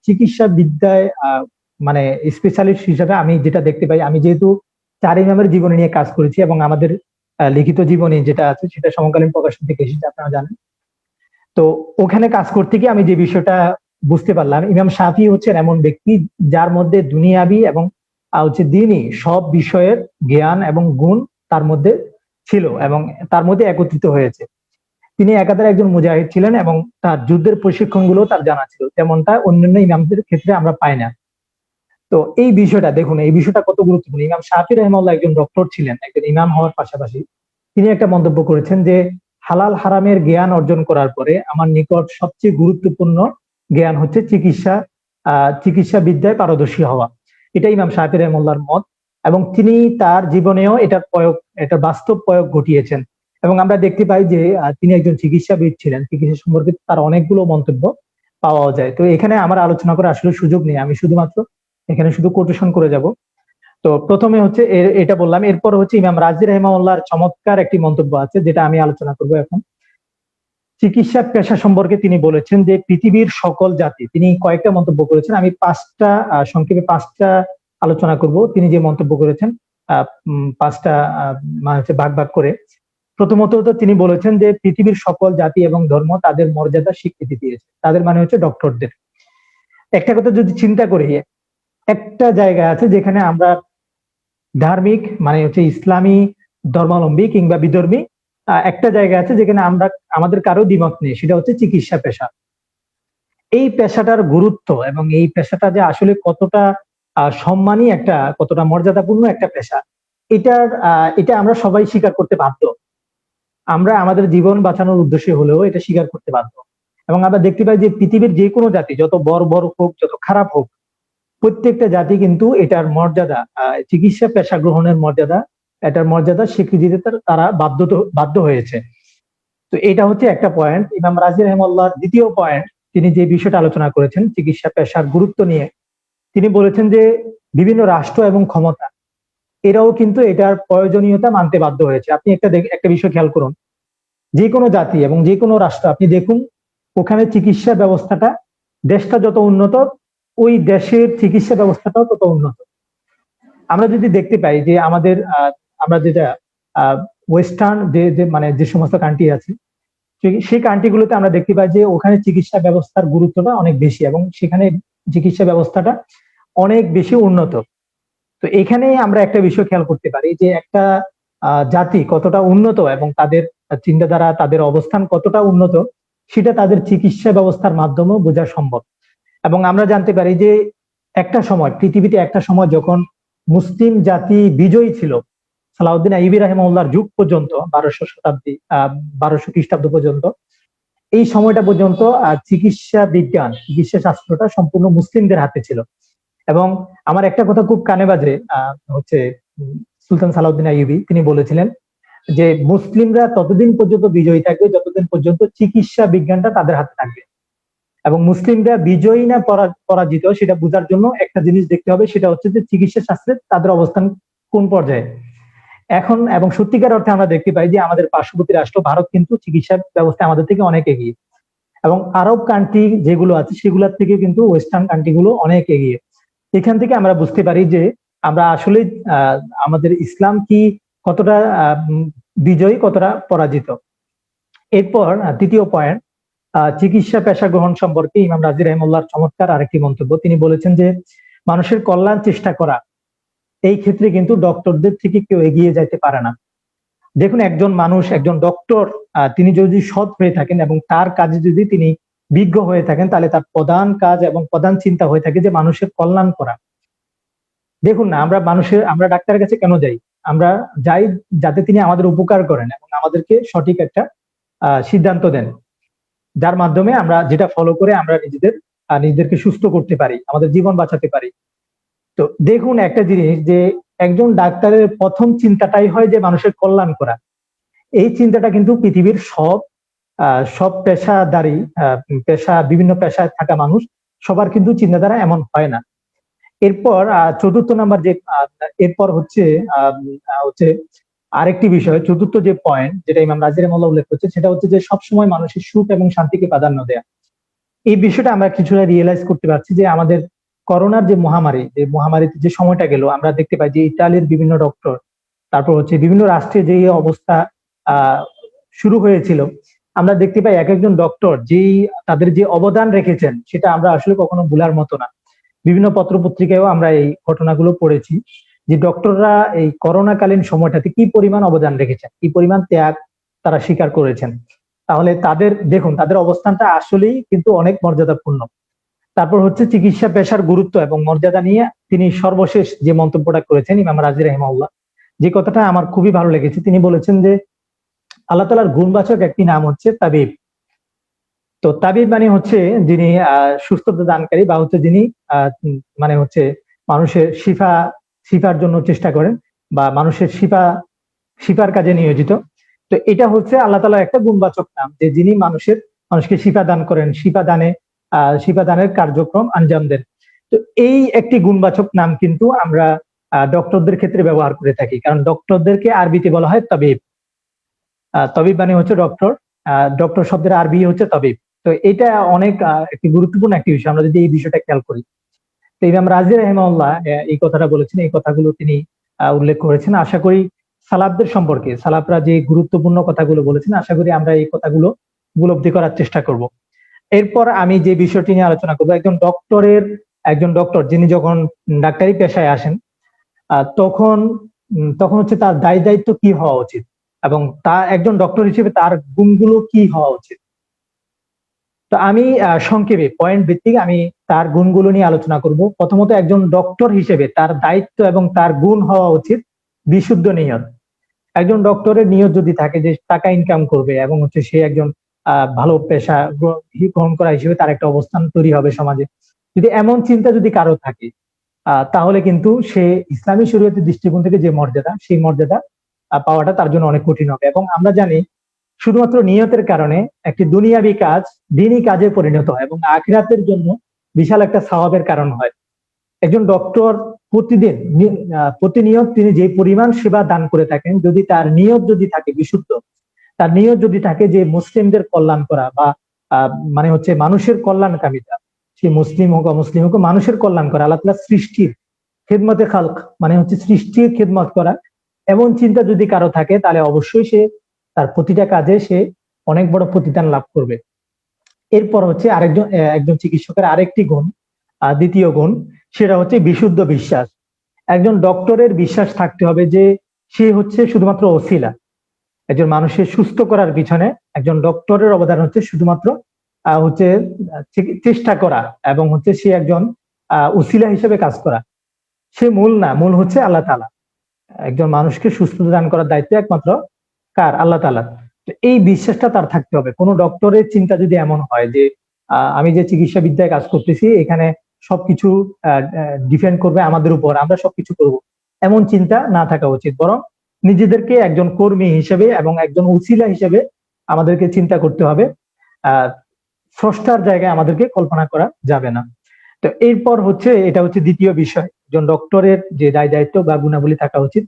চিকিৎসা বিদ্যায় মানে স্পেশালিস্ট হিসেবে আমি যেটা দেখতে পাই, আমি যেহেতু চার ইমামের জীবনী নিয়ে কাজ করেছি এবং আমাদের লিখিত জীবনী যেটা আছে সেটা সমকালীন প্রকাশন থেকে এসেছে, আপনারা জানেন। তো ওখানে কাজ করতে গিয়ে আমি যে বিষয়টা বুঝতে পারলাম, ইমাম শাফি হচ্ছেন এমন ব্যক্তি যার মধ্যে দুনিয়াবি এবং হচ্ছে দ্বীনি সব বিষয়ের জ্ঞান এবং গুণ তার মধ্যে ছিল এবং তার মধ্যে একত্রিত হয়েছে। তিনি একাধারে একজন মুজাহিদ ছিলেন এবং তার যুদ্ধের প্রশিক্ষণ গুলো তার জানা ছিল, তেমনটা অন্যান্য ইমামদের ক্ষেত্রে আমরা পাই না। তো এই বিষয়টা দেখুন, এই বিষয়টা কত গুরুত্বপূর্ণ। ইমাম শাফি রাহিমাহুল্লাহ একজন ডক্টর ছিলেন, একজন ইমাম হওয়ার পাশাপাশি তিনি একটা মন্তব্য করেছেন যে হালাল হারামের জ্ঞান অর্জন করার পরে আমার নিকট সবচেয়ে গুরুত্বপূর্ণ জ্ঞান হচ্ছে চিকিৎসা বিদ্যায় পারদর্শী হওয়া। এটা ইমাম শাফি রাহিমাহুল্লাহর মত, এবং তিনি তার জীবনেও এটার বাস্তব প্রয়োগ ঘটিয়েছেন। এবং আমরা দেখতে পাই যে তিনি একজন চিকিৎসাবিদ ছিলেন, চিকিৎসা সম্পর্কে তার অনেকগুলো মন্তব্য পাওয়া যায়। তো এখানে আমার আলোচনা করার আসলে সুযোগ নেই, আমি শুধুমাত্র এখানে শুধু কোটেশন করে যাব। তো প্রথমে হচ্ছে এটা বললাম, এরপর হচ্ছে ইমাম রাজি রাহিমাহুল্লাহর চমৎকার একটি মন্তব্য আছে যেটা আমি আলোচনা করব এখন। চিকিৎসা পেশা সম্পর্কে তিনি বলেছেন যে পৃথিবীর সকল জাতি, তিনি কয়েকটা মন্তব্য করেছেন, আমি সংক্ষেপে পাঁচটা আলোচনা করব। তিনি যে মন্তব্য করেছেন পাঁচটা মানে হচ্ছে ভাগ করে। প্রথমত তিনি বলেছেন যে পৃথিবীর সকল জাতি এবং ধর্ম তাদের মর্যাদা স্বীকৃতি দিয়েছে, তাদের মানে হচ্ছে ডক্টরদের। একটা কথা যদি চিন্তা করি, একটা জায়গা আছে যেখানে আমরা ধার্মিক মানে হচ্ছে ইসলামী ধর্মাবলম্বী কিংবা বিধর্মী, একটা জায়গা আছে যেখানে আমাদের কারো দ্বিমত নেই, সেটা হচ্ছে চিকিৎসা পেশা। এই পেশাটার গুরুত্ব এবং এই পেশাটা যে আসলে কতটা সম্মানী কতটা মর্যাদাপূর্ণ একটা পেশা, এটা আমরা সবাই স্বীকার করতে বাধ্য। আমরা আমাদের জীবন বাঁচানোর উদ্দেশ্যে হলেও এটা স্বীকার করতে বাধ্য। এবং আমরা দেখতে পাই যে পৃথিবীর যে কোনো জাতি যত বড় হোক, যত খারাপ হোক, প্রত্যেকটা জাতি কিন্তু এটার মর্যাদা, চিকিৎসা পেশা গ্রহণের এটার মর্যাদা স্বীকৃতি দিতে তারা বাধ্য হয়েছে। তো এটা হচ্ছে একটা পয়েন্ট। ইমাম রাজি রাহিমাহুল্লাহ দ্বিতীয় পয়েন্ট, তিনি যে বিষয়টা আলোচনা করেছেন চিকিৎসা পেশার গুরুত্ব নিয়ে, তিনি বলেছেন যে বিভিন্ন রাষ্ট্র এবং ক্ষমতা এরাও কিন্তু এটার প্রয়োজনীয়তা মানতে বাধ্য হয়েছে। আপনি একটা বিষয় খেয়াল করুন, যে কোনো জাতি এবং যে কোনো রাষ্ট্র আপনি দেখুন, ওখানে চিকিৎসা ব্যবস্থাটা, দেশটা যত উন্নত ওই দেশের চিকিৎসা ব্যবস্থাটাও তত উন্নত। আমরা যদি দেখতে পাই যে আমাদের আমরা যেটা ওয়েস্টার্ন মানে যে সমস্ত কান্ট্রি আছে, সেই কান্ট্রিগুলোতে আমরা দেখতে পাই যে ওখানে চিকিৎসা ব্যবস্থার গুরুত্বটা অনেক বেশি এবং সেখানে চিকিৎসা ব্যবস্থাটা অনেক বেশি উন্নত। তো এখানে আমরা একটা বিষয় খেয়াল করতে পারি যে একটা জাতি কতটা উন্নত এবং তাদের চিন্তাধারা, তাদের অবস্থান কতটা উন্নত, সেটা তাদের চিকিৎসা ব্যবস্থার মাধ্যমেও বোঝা সম্ভব। এবং আমরা জানতে পারি যে একটা সময় পৃথিবীতে একটা সময় যখন মুসলিম জাতি বিজয়ী ছিল, সালাউদ্দিন আইয়ুবী রাহিমাহুল্লাহর যুগ পর্যন্ত 1200 খ্রিস্টাব্দ পর্যন্ত, এই সময়টা পর্যন্ত চিকিৎসা বিজ্ঞান, চিকিৎসা শাস্ত্রটা সম্পূর্ণ মুসলিমদের হাতে ছিল। এবং আমার একটা কথা খুব কানে বাজে, হচ্ছে সুলতান সালাউদ্দিন আইয়ুবী তিনি বলেছিলেন যে মুসলিমরা ততদিন পর্যন্ত বিজয়ী থাকবে যতদিন পর্যন্ত চিকিৎসা বিজ্ঞানটা তাদের হাতে থাকবে। এবং মুসলিমরা বিজয়ী না পরাজিত সেটা বোঝার জন্য একটা জিনিস দেখতে হবে, সেটা হচ্ছে যে চিকিৎসা শাস্ত্রে তাদের অবস্থান কোন পর্যায়ে এখন। এবং সত্যিকার অর্থে আমরা দেখতে পাই যে আমাদের পার্শ্ববর্তী রাষ্ট্র ভারত কিন্তু চিকিৎসা ব্যবস্থা আমাদের থেকে অনেক এগিয়ে, এবং আরব কান্ট্রি যেগুলো আছে সেগুলোর থেকে কিন্তু ওয়েস্টার্ন কান্ট্রি গুলো অনেক এগিয়ে। এখান থেকে আমরা বুঝতে পারি যে আমরা আসলে আমাদের ইসলাম কি কতটা বিজয়ী, কতটা পরাজিত। এরপর দ্বিতীয় পয়েন্ট, চিকিৎসা পেশা গ্রহণ সম্পর্কে ইমাম রাজি রাহিমাহুল্লাহর চমৎকার আরেকটি মন্তব্য। তিনি বলেছেন যে মানুষের কল্যাণ চেষ্টা করা, এই ক্ষেত্রে কিন্তু ডক্টরদের থেকে কেউ এগিয়ে যাইতে পারে না। দেখুন, একজন মানুষ, একজন ডক্টর, তিনি যদি সৎ হয়ে থাকেন এবং তার কাজে যদি তিনি বিজ্ঞ হয়ে থাকেন, তাহলে তার প্রধান কাজ এবং প্রধান চিন্তা হয়ে থাকে যে মানুষের কল্যাণ করা। দেখুন না, আমরা ডাক্তারের কাছে কেন যাই? আমরা যাই যাতে তিনি আমাদের উপকার করেন এবং আমাদেরকে সঠিক একটা সিদ্ধান্ত দেন, যার মাধ্যমে আমরা যেটা ফলো করে আমরা নিজেদেরকে সুস্থ করতে পারি, আমাদের জীবন বাঁচাতে পারি। তো দেখুন একটা জিনিস, যে একজন ডাক্তারের প্রথম চিন্তাটাই হয় যে মানুষের কল্যাণ করা। এই চিন্তাটা কিন্তু পৃথিবীর সব পেশাদারী বিভিন্ন পেশায় থাকা মানুষ সবার কিন্তু চিন্তাধারা এমন হয় না। এরপর চতুর্থ নাম্বার যে এরপর হচ্ছে আরেকটি বিষয়, চতুর্থ যে পয়েন্ট যেটা ইমাম রাজি রাহিমাহুল্লাহ উল্লেখ করছে, সেটা হচ্ছে যে সবসময় মানুষের সুখ এবং শান্তিকে প্রাধান্য দেয়া। এই বিষয়টা আমরা কিছুটা রিয়েলাইজ করতে পারছি যে আমাদের করোনার যে মহামারীতে যে সময়টা গেল, আমরা দেখতে পাই যে ইতালির বিভিন্ন ডক্টর, তারপর হচ্ছে বিভিন্ন রাষ্ট্রে যে অবস্থা শুরু হয়েছিল, আমরা দেখতে পাই এক একজন ডক্টর তাদের যে অবদান রেখেছেন সেটা আমরা আসলে কখনো ভুলার মতো না। বিভিন্ন পত্র পত্রিকায়ও আমরা এই ঘটনাগুলো পড়েছি যে ডক্টররা এই করোনাকালীন সময়টাতে কি পরিমাণ অবদান রেখেছেন, কি পরিমাণ ত্যাগ তারা স্বীকার করেছেন। তাহলে তাদের অবস্থানটা আসলেই কিন্তু অনেক মর্যাদাপূর্ণ। তারপর হচ্ছে চিকিৎসা পেশার গুরুত্ব এবং মর্যাদা নিয়ে তিনি সর্বশেষ যে মন্তব্যটা করেছেন ইমাম রাজি রাহিমাহুল্লাহ, যে কথাটা আমার খুবই ভালো লেগেছে। তিনি বলেছেন যে আল্লাহ তাআলার গুণবাচক একটি নাম হচ্ছে তাবিব। তো তাবিব মানে হচ্ছে যিনি সুস্থতা দানকারী, বা হচ্ছে যিনি মানে হচ্ছে মানুষের শিফার জন্য চেষ্টা করেন, বা মানুষের শিফার কাজে নিয়োজিত। তো এটা হচ্ছে আল্লাহ তাআলার একটা গুণবাচক নাম, যে যিনি মানুষকে শিফা দান করেন, শিফা দানের কার্যক্রম আঞ্জাম দেন। তো এই একটি গুণবাচক নাম কিন্তু আমরা ডক্টরদের ক্ষেত্রে ব্যবহার করে থাকি, কারণ ডক্টরদেরকে আরবিতে বলা হয় তাবিব। তবিব মানে হচ্ছে ডক্টর, ডক্টর শব্দের আরবি হচ্ছে তবিব। তো এটা অনেক একটি গুরুত্বপূর্ণ একটি বিষয়, আমরা যদি এই বিষয়টা খেয়াল করি। তো ইমাম রাজি রাহিমাহুল্লাহ এই কথাটা বলেছেন, এই কথাগুলো তিনি উল্লেখ করেছেন। আশা করি সালাফরা যে গুরুত্বপূর্ণ কথাগুলো বলেছেন, আশা করি আমরা এই কথাগুলো উপলব্ধি করার চেষ্টা করব। এরপর আমি যে বিষয়টি নিয়ে আলোচনা করবো, একজন ডক্টর যিনি যখন ডাক্তারি পেশায় আসেন, তখন হচ্ছে তার দায়িত্ব কি হওয়া উচিত, এবং একজন ডক্টর হিসেবে তার গুণগুলো কি হওয়া উচিত। তো আমি সংক্ষেপে পয়েন্ট ভিত্তিক আমি তার গুণগুলো নিয়ে আলোচনা করব। প্রথমত, একজন ডক্টর হিসেবে তার দায়িত্ব এবং তার গুণ হওয়া উচিত বিশুদ্ধ নিয়ত। একজন ডক্টরের নিয়ত যদি থাকে যে টাকা ইনকাম করবে এবং হচ্ছে সে একজন ভালো পেশা গ্রহণ করা হিসেবে তার একটা অবস্থান তৈরি হবে সমাজে, যদি এমন চিন্তা যদি কারো থাকে, তাহলে কিন্তু সে ইসলামী শরীয়তের দৃষ্টিকোণ থেকে যে মর্যাদা, সেই মর্যাদা পাওয়াটা তার জন্য অনেক কঠিন হবে। এবং আমরা জানি শুধুমাত্র নিয়তের কারণে একটি দুনিয়াবী কাজ দিনই কাজে পরিণত হয় এবং আখিরাতের জন্য বিশাল একটা সওয়াবের কারণ হয়। একজন ডক্টর প্রতিদিন প্রতিনিয়ত তিনি যে পরিমাণ সেবা দান করে থাকেন, যদি তার নিয়ত যদি থাকে বিশুদ্ধ, তার নিয়ত যদি থাকে যে মুসলিমদের কল্যাণ করা বা মানে হচ্ছে মানুষের কল্যাণকামিতা, সে মুসলিম হোক অমুসলিম হোক, মানুষের কল্যাণ করা, আল্লাহ তাআলা সৃষ্টির খেদমতে খালক মানে হচ্ছে সৃষ্টির খেদমত করা, এমন চিন্তা যদি কারো থাকে তাহলে অবশ্যই সে তার প্রতিটা কাজে সে অনেক বড় প্রতিদান লাভ করবে। এরপর হচ্ছে একজন চিকিৎসকের আরেকটি গুণ, দ্বিতীয় গুণ, সেটা হচ্ছে বিশুদ্ধ বিশ্বাস। একজন ডক্টরের বিশ্বাস থাকতে হবে যে সে হচ্ছে শুধুমাত্র ওসিলা। একজন মানুষের সুস্থ করার পিছনে একজন ডক্টরের অবদান হচ্ছে শুধুমাত্র হচ্ছে চেষ্টা করা এবং হচ্ছে সে একজন উসিলা হিসেবে কাজ করা। সে মূল না, মূল হচ্ছে আল্লাহ তাআলা। একজন মানুষকে সুস্থতা দান করার দায়িত্ব একমাত্র কার? আল্লাহ তাআলা। তো এই বিশ্বাসটা তার থাকতে হবে। কোনো ডক্টরের চিন্তা যদি এমন হয় যে আমি যে চিকিৎসা বিদ্যায় কাজ করতেছি এখানে সবকিছু ডিপেন্ড করবে আমাদের উপর, আমরা সবকিছু করব, এমন চিন্তা না থাকা উচিত। বরং নিজেদেরকে একজন কর্মী হিসেবে এবং একজন উসিলা হিসেবে আমাদেরকে চিন্তা করতে হবে। স্রষ্টার জায়গায় আমাদেরকে কল্পনা করা যাবে না। তো এরপর হচ্ছে এটা হচ্ছে দ্বিতীয় বিষয়, একজন ডক্টরের যে দায়িত্ব বা গুণাবলী থাকা উচিত।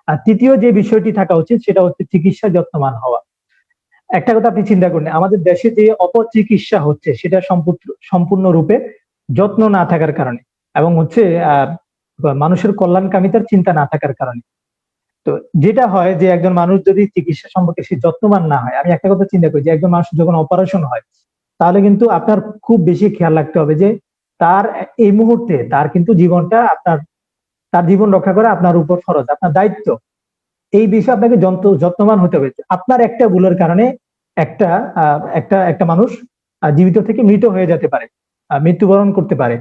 আর তৃতীয় যে বিষয়টি থাকা উচিত সেটা হচ্ছে চিকিৎসা যত্নবান হওয়া। একটা কথা আপনি চিন্তা করেন, আমাদের দেশে যে অপচিকিৎসা হচ্ছে সেটা সম্পূর্ণরূপে যত্ন না থাকার কারণে এবং হচ্ছে মানুষের কল্যাণকামিতার চিন্তা না থাকার কারণে। তো যেটা হয় যে একজন মানুষ যদি চিকিৎসা সম্পর্কে সে যত্নবান না হয়, আমি একটা কথা চিন্তা করি যে একজন মানুষ যখন অপারেশন হয় তাহলে কিন্তু আপনার খুব বেশি খেয়াল রাখতে হবে যে তার এই মুহূর্তে তার কিন্তু জীবনটা তার জীবন রক্ষা করা আপনার উপর ফরজ, আপনার দায়িত্ব। এই বিষয়ে আপনাকে যত্নবান হতে হবে। আপনার একটা ভুলের কারণে একটা একটা মানুষ জীবিত থেকে মৃত হয়ে যেতে পারে, মৃত্যুবরণ করতে পারে।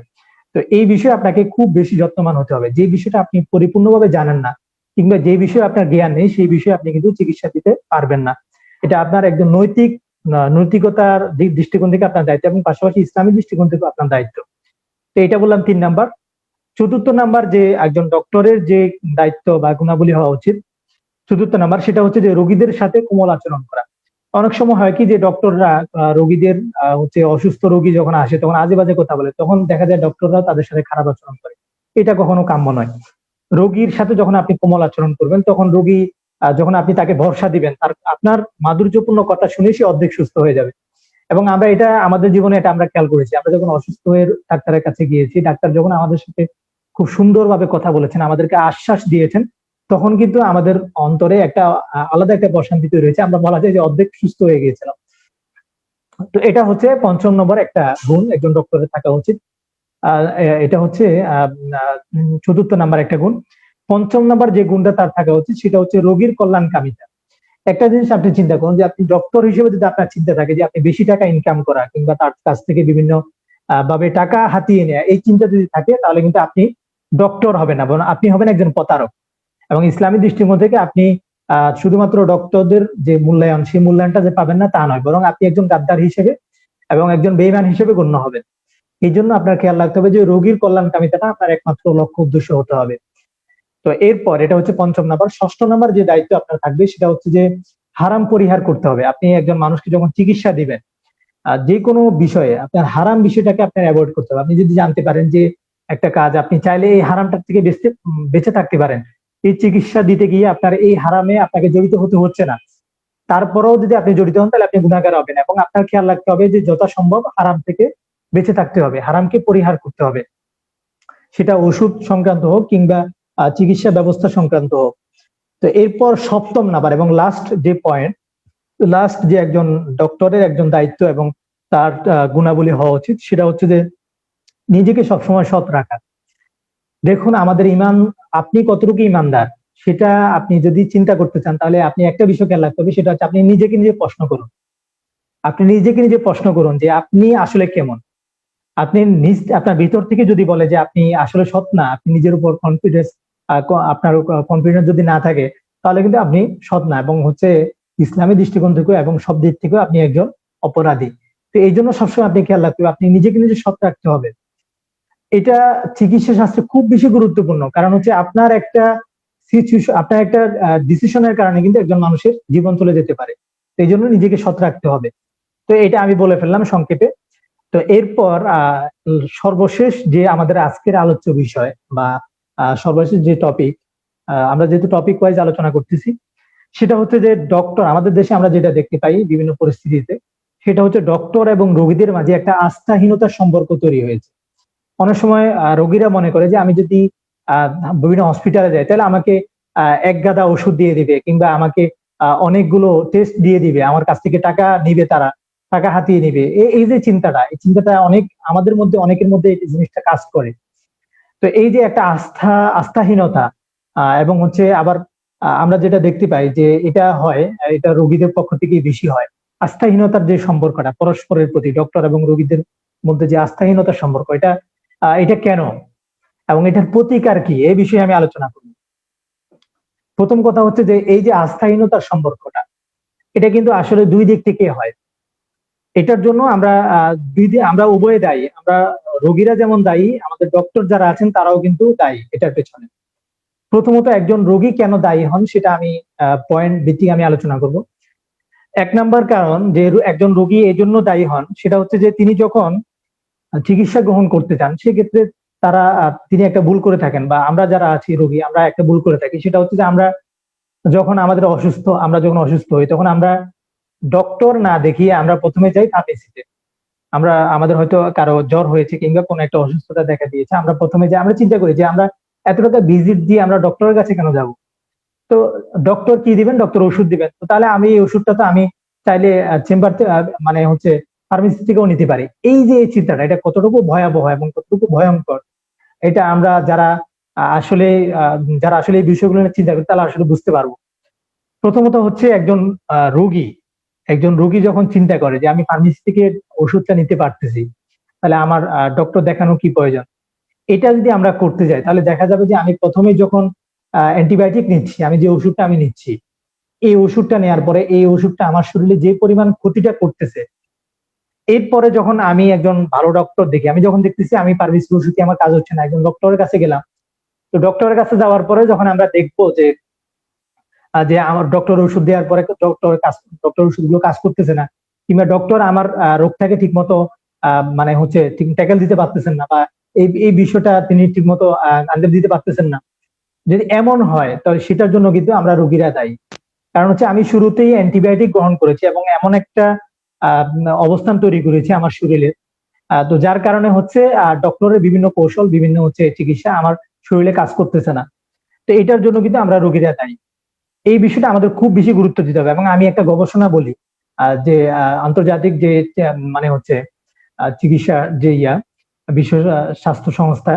তো এই বিষয়ে আপনাকে খুব বেশি যত্নবান হতে হবে। যে বিষয়টা আপনি পরিপূর্ণভাবে জানেন না কিংবা যে বিষয়ে আপনার জ্ঞান নেই সেই বিষয়ে আপনি কিন্তু চিকিৎসা দিতে পারবেন না। এটা আপনার একদম নৈতিকতার দৃষ্টিকোণ থেকে আপনার দায়িত্ব এবং পাশাপাশি ইসলামিক দৃষ্টিকোণ থেকে আপনার দায়িত্ব। তো এটা বললাম 3 নাম্বার। চতুর্থ নাম্বার যে একজন ডক্টরের যে দায়িত্ব বা গুণাবলী হওয়া উচিত, চতুর্থ নাম্বার, সেটা হচ্ছে যে রোগীদের সাথে কোমল আচরণ করা। অনেক সময় হয় কি যে ডক্টররা রোগীদের হচ্ছে অসুস্থ রোগী যখন আসে তখন আজে বাজে কথা বলে, তখন দেখা যায় ডক্টররা তাদের সাথে খারাপ আচরণ করে। এটা কখনো কাম্য নয়। রোগীর সাথে যখন আপনি কোমল আচরণ করবেন তখন রোগী যখন আপনি তাকে ভরসা দিবেন, আপনার মাধুর্যপূর্ণ কথা শুনে সে অর্ধেক সুস্থ হয়ে যাবে। এবং আমরা এটা আমাদের জীবনে এটা আমরা খেয়াল করেছি। আমরা যখন অসুস্থ হয়ে ডাক্তারের কাছে গিয়েছি, ডাক্তার যখন আমাদের সাথে খুব সুন্দরভাবে কথা বলেছেন, আমাদেরকে আশ্বাস দিয়েছেন, তখন কিন্তু আমাদের অন্তরে একটা আলাদা একটা প্রশান্তি তৈরি হয়েছে। আমরা বলা যায় যে অর্ধেক সুস্থ হয়ে গিয়েছিলাম। তো এটা হচ্ছে 5 নম্বর একটা গুণ একজন ডক্টরের থাকা উচিত। এটা হচ্ছে চতুর্থ নাম্বার একটা গুণ। 5 নম্বর যে গুণটা তার থাকা উচিত সেটা হচ্ছে রোগীর কল্যাণকামিতা। একটা জিনিস আপনি চিন্তা করুন যে আপনি ডক্টর হিসেবে যদি আপনার চিন্তা থাকে যে আপনি বেশি টাকা ইনকাম করা কিংবা তার কাছ থেকে বিভিন্ন ভাবে টাকা হাতিয়ে নেয়া, এই চিন্তা যদি থাকে তাহলে কিন্তু আপনি ডক্টর হবেন না, বরং আপনি হবেন একজন প্রতারক। এবং ইসলামী দৃষ্টিকোণ থেকে আপনি শুধুমাত্র ডক্টরদের যে মূল্যায়ন সেই মূল্যায়নটা যে পাবেন না তা নয়, বরং আপনি একজন গাদ্দার হিসেবে এবং একজন বেঈমান হিসেবে গণ্য হবেন। এই জন্য আপনার খেয়াল রাখতে হবে যে রোগীর কল্যাণকামিতাটা আপনার একমাত্র লক্ষ্য উদ্দেশ্য হতে হবে। তো এরপর এটা হচ্ছে 5 নম্বর। 6 নম্বর যে দায়িত্ব আপনার থাকবে সেটা হচ্ছে যে হারাম পরিহার করতে হবে। আপনি একজন মানুষকে যখন চিকিৎসা দিবেন, যে কোনো বিষয়ে আপনার হারাম বিষয়টাকে আপনার অ্যাভয়েড করতে হবে। আপনি যদি জানতে পারেন যে একটা কাজ আপনি চাইলে এই হারামটার থেকে বেঁচে থাকতে পারেন, এই চিকিৎসা দিতে গিয়ে আপনার এই হারামে আপনাকে জড়িত হতে হচ্ছে না, তারপরেও যদি আপনি জড়িত হন তাহলে আপনি গুনাহগার হবেন। এবং আপনার খেয়াল রাখতে হবে যে যথাসম্ভব হারাম থেকে বেঁচে থাকতে হবে, হারামকে পরিহার করতে হবে, সেটা ওষুধ সংক্রান্ত হোক কিংবা চিকিৎসা ব্যবস্থা সংক্রান্ত হোক। তো এরপর 7 নম্বর এবং লাস্ট যে পয়েন্ট, লাস্ট যে একজন ডক্টরের একজন দায়িত্ব এবং তার গুণাবলী হওয়া উচিত সেটা হচ্ছে যে নিজেকে সবসময় সৎ রাখা। দেখুন আমাদের ইমান, আপনি কতটুকু ইমানদার সেটা আপনি যদি চিন্তা করতে চান তাহলে আপনি একটা বিষয় খেয়াল রাখতে হবে, সেটা হচ্ছে আপনি নিজেকে নিজে প্রশ্ন করুন। আপনি নিজেকে নিজে প্রশ্ন করুন যে আপনি আসলে কেমন। আপনি আপনার ভিতর থেকে যদি বলে যে আপনি আসলে সৎ না, আপনি নিজের উপর কনফিডেন্স, আপনার কনফিডেন্স যদি না থাকে তাহলে কিন্তু আপনি সৎ না এবং হচ্ছে ইসলামী দৃষ্টিকোণ থেকে এবং সব দিক থেকে আপনি একজন অপরাধী। তো এই জন্য সবসময় আপনি খেয়াল রাখতে হবে, আপনি নিজেকে নিজে সৎ রাখতে হবে। এটা চিকিৎসা শাস্ত্রে খুব বেশি গুরুত্বপূর্ণ, কারণ হচ্ছে আপনার একটা ডিসিশনের কারণে কিন্তু একজন মানুষের জীবন চলে যেতে পারে। এই জন্য নিজেকে সৎ রাখতে হবে। তো এটা আমি বলে ফেললাম সংক্ষেপে। তো এরপর সর্বশেষ যে আমাদের আজকের আলোচ্য বিষয় বা সর্বশেষ যে টপিক, আমরা যেহেতু টপিক ওয়াইজ আলোচনা করতেছি, সেটা হচ্ছে যে ডক্টর, আমাদের দেশে আমরা যেটা দেখতে পাই বিভিন্ন পরিস্থিতিতে, সেটা হচ্ছে ডক্টর এবং রোগীদের মাঝে একটা আস্থাহীনতার সম্পর্ক তৈরি হয়েছে। অনেক সময় রোগীরা মনে করে যে আমি যদি আহ বিভিন্ন হসপিটালে যাই তাহলে আমাকে এক গাদা ওষুধ দিয়ে দিবে, কিংবা আমাকে অনেকগুলো টেস্ট দিয়ে দিবে, আমার কাছ থেকে টাকা নিবে, তারা টাকা হাতিয়ে নিবে। এই যে চিন্তাটা, এই চিন্তাটা অনেক আমাদের মধ্যে, অনেকের মধ্যে এই জিনিসটা কাজ করে। তো এই যে একটা আস্থাহীনতা, এবং হচ্ছে আবার আমরা যেটা দেখতে পাই যে এটা হয়, এটা রোগীদের পক্ষ থেকেই বেশি হয়। আস্থাহীনতার যে সম্পর্কটা পরস্পরের প্রতি, ডক্টর এবং রোগীদের মধ্যে যে আস্থাহীনতার সম্পর্ক, এটা কেন এবং এটার প্রতিকার কি, এই বিষয়ে আমি আলোচনা করব। প্রথম কথা হচ্ছে যে এই যে আস্থাহীনতার সম্পর্কটা, এটা কিন্তু আসলে দুই দিক থেকে হয়। এটার জন্য আমরা আমরা উভয়ে দায়ী। আমরা রোগীরা যেমন দায়ী, আমাদের ডক্টর যারা আছেন তারাও কিন্তু দায়ী এটার পেছনে। প্রথমত একজন রোগী কেন দায়ী হন সেটা আমি পয়েন্ট ভিত্তিক আমি আলোচনা করব। এক নাম্বার কারণ যে একজন রোগী এই জন্য দায়ী হন, সেটা হচ্ছে যে তিনি যখন চিকিৎসা গ্রহণ করতে চান, সেক্ষেত্রে তিনি একটা ভুল করে থাকেন, বা আমরা যারা আছি রোগী আমরা একটা ভুল করে থাকি। সেটা হচ্ছে যে আমরা যখন অসুস্থ হই, তখন আমরা ডক্টর না দেখিয়ে আমরা প্রথমে যাই ফার্মেসিতে। আমাদের হয়তো কারো জ্বর হয়েছে কিংবা কোনো একটা অসুস্থতা দেখা দিয়েছে, আমরা প্রথমে যাই, আমরা চিন্তা করি যে আমরা এত টাকা ভিজিট দিয়ে আমরা ডক্টরের কাছে কেন যাব। তো ডক্টর কি দিবেন? ডক্টর ওষুধ দিবেন। তো তাহলে আমি এই ওষুধটা তো আমি চাইলে চেম্বার মানে হচ্ছে ফার্মেসি থেকেও নিতে পারি। এই যে এই চিন্তাটা, এটা কতটুকু ভয়াবহ এবং কতটুকু ভয়ঙ্কর, এটা আমরা আসলে যারা আসলে এই বিষয়গুলো নিয়ে চিন্তা করি তারা আসলে বুঝতে পারবো। প্রথমত হচ্ছে একজন রোগী যখন চিন্তা করে যে আমি ফার্মেসি থেকে ওষুধটা নিতে পারতেছি, তাহলে আমার ডক্টর দেখানো কি প্রয়োজন। এটা যদি আমরা করতে যাই তাহলে দেখা যাবে যে আমি প্রথমে যখন অ্যান্টিবায়োটিক নিচ্ছি, আমি যে ওষুধটা আমি নিচ্ছি, এই ওষুধটা নেওয়ার পরে এই ওষুধটা আমার শরীরে যে পরিমাণ ক্ষতিটা করতেছে, এরপরে যখন আমি একজন ভালো ডক্টর দেখি, আমি যখন দেখতেছি আমি ফার্মেসি ওষুধে আমার কাজ হচ্ছে না, একজন ডক্টরের কাছে গেলাম। তো ডক্টরের কাছে যাওয়ার পরে যখন আমরা দেখবো যে আমার ডক্টর ওষুধ দেওয়ার পরে ডক্টর ওষুধগুলো কাজ করতেছে না, কিংবা ডক্টর আমার রোগটাকে ঠিক মতো মানে হচ্ছে ঠিক ট্যাকেল দিতে পারতেছেন না, বা এই বিষয়টা তিনি ঠিক মতো আন্দাজ দিতে পারতেছেন না, যদি এমন হয় তাহলে সেটার জন্য কিন্তু আমরা রোগীরা দায়ী। কারণ হচ্ছে আমি শুরুতেই অ্যান্টিবায়োটিক গ্রহণ করেছি এবং এমন একটা অবস্থান তৈরি করেছি আমার শরীরে, তো যার কারণে হচ্ছে ডক্টরের বিভিন্ন কৌশল, বিভিন্ন হচ্ছে চিকিৎসা আমার শরীরে কাজ করতেছে না। তো এটার জন্য কিন্তু আমরা রোগীরা দায়ী। এই বিষয়টা আমাদের খুব বেশি গুরুত্ব দিতে হবে। এবং আমি একটা গবেষণা বলি, যে আন্তর্জাতিক যে মানে হচ্ছে চিকিৎসা যে বিশ্ব স্বাস্থ্য সংস্থা,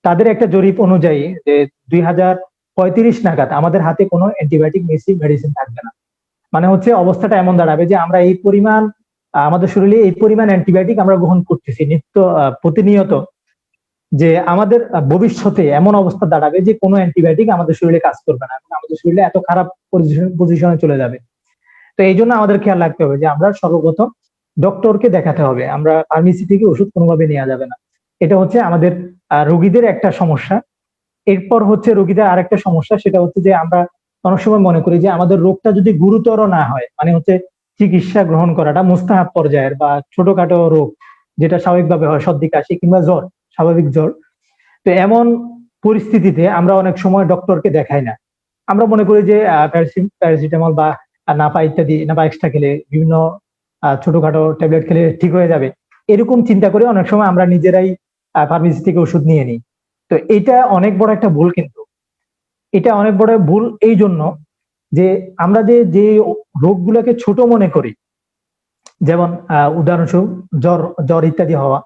তাদের একটা জরিপ অনুযায়ী যে 2035 নাগাদ আমাদের হাতে কোনো অ্যান্টিবায়োটিক মেডিসিন থাকবে না। মানে হচ্ছে অবস্থাটা এমন দাঁড়াবে যে আমরা এই পরিমাণ আমাদের শরীরে এই পরিমাণ অ্যান্টিবায়োটিক আমরা গ্রহণ করতেছি প্রতিনিয়ত, যে আমাদের ভবিষ্যতে এমন অবস্থা দাঁড়াবে যে কোনো অ্যান্টিবায়োটিক আমাদের শরীরে কাজ করবে না এবং আমাদের শরীরে এত খারাপ পজিশনে চলে যাবে। তো এই জন্য আমাদের খেয়াল রাখতে হবে যে আমরা সর্বপ্রথম ডক্টরকে দেখাতে হবে, আমরা ফার্মেসি থেকে ওষুধ কোনোভাবে নেওয়া যাবে না। এটা হচ্ছে আমাদের রোগীদের একটা সমস্যা। এরপর হচ্ছে রোগীদের আরেকটা সমস্যা, সেটা হচ্ছে যে আমরা অনেক সময় মনে করি যে আমাদের রোগটা যদি গুরুতর না হয়, মানে হচ্ছে চিকিৎসা গ্রহণ করাটা মুস্তাহাব পর্যায়ের, বা ছোটখাটো রোগ যেটা স্বাভাবিকভাবে হয়, সর্দি কাশি কিংবা জ্বর, স্বাভাবিক জ্বর, তো এমন পরিস্থিতিতে আমরা অনেক সময় ডক্টরকে দেখাই না। আমরা মনে করি যে প্যারাসিটামল বা নাপা ইত্যাদি, নাপা এক্সট্রা খেলে, বিভিন্ন ছোটখাটো ট্যাবলেট খেলে ঠিক হয়ে যাবে, এরকম চিন্তা করে অনেক সময় আমরা নিজেরাই ফার্মেসি থেকে ওষুধ নিয়ে নিই। তো এটা অনেক বড় একটা ভুল। কিন্তু এটা অনেক বড় ভুল এই জন্য যে আমরা যে রোগগুলোকে ছোট মনে করি, যেমন উদাহরণস্বরূপ জ্বর জ্বর ইত্যাদি হওয়া,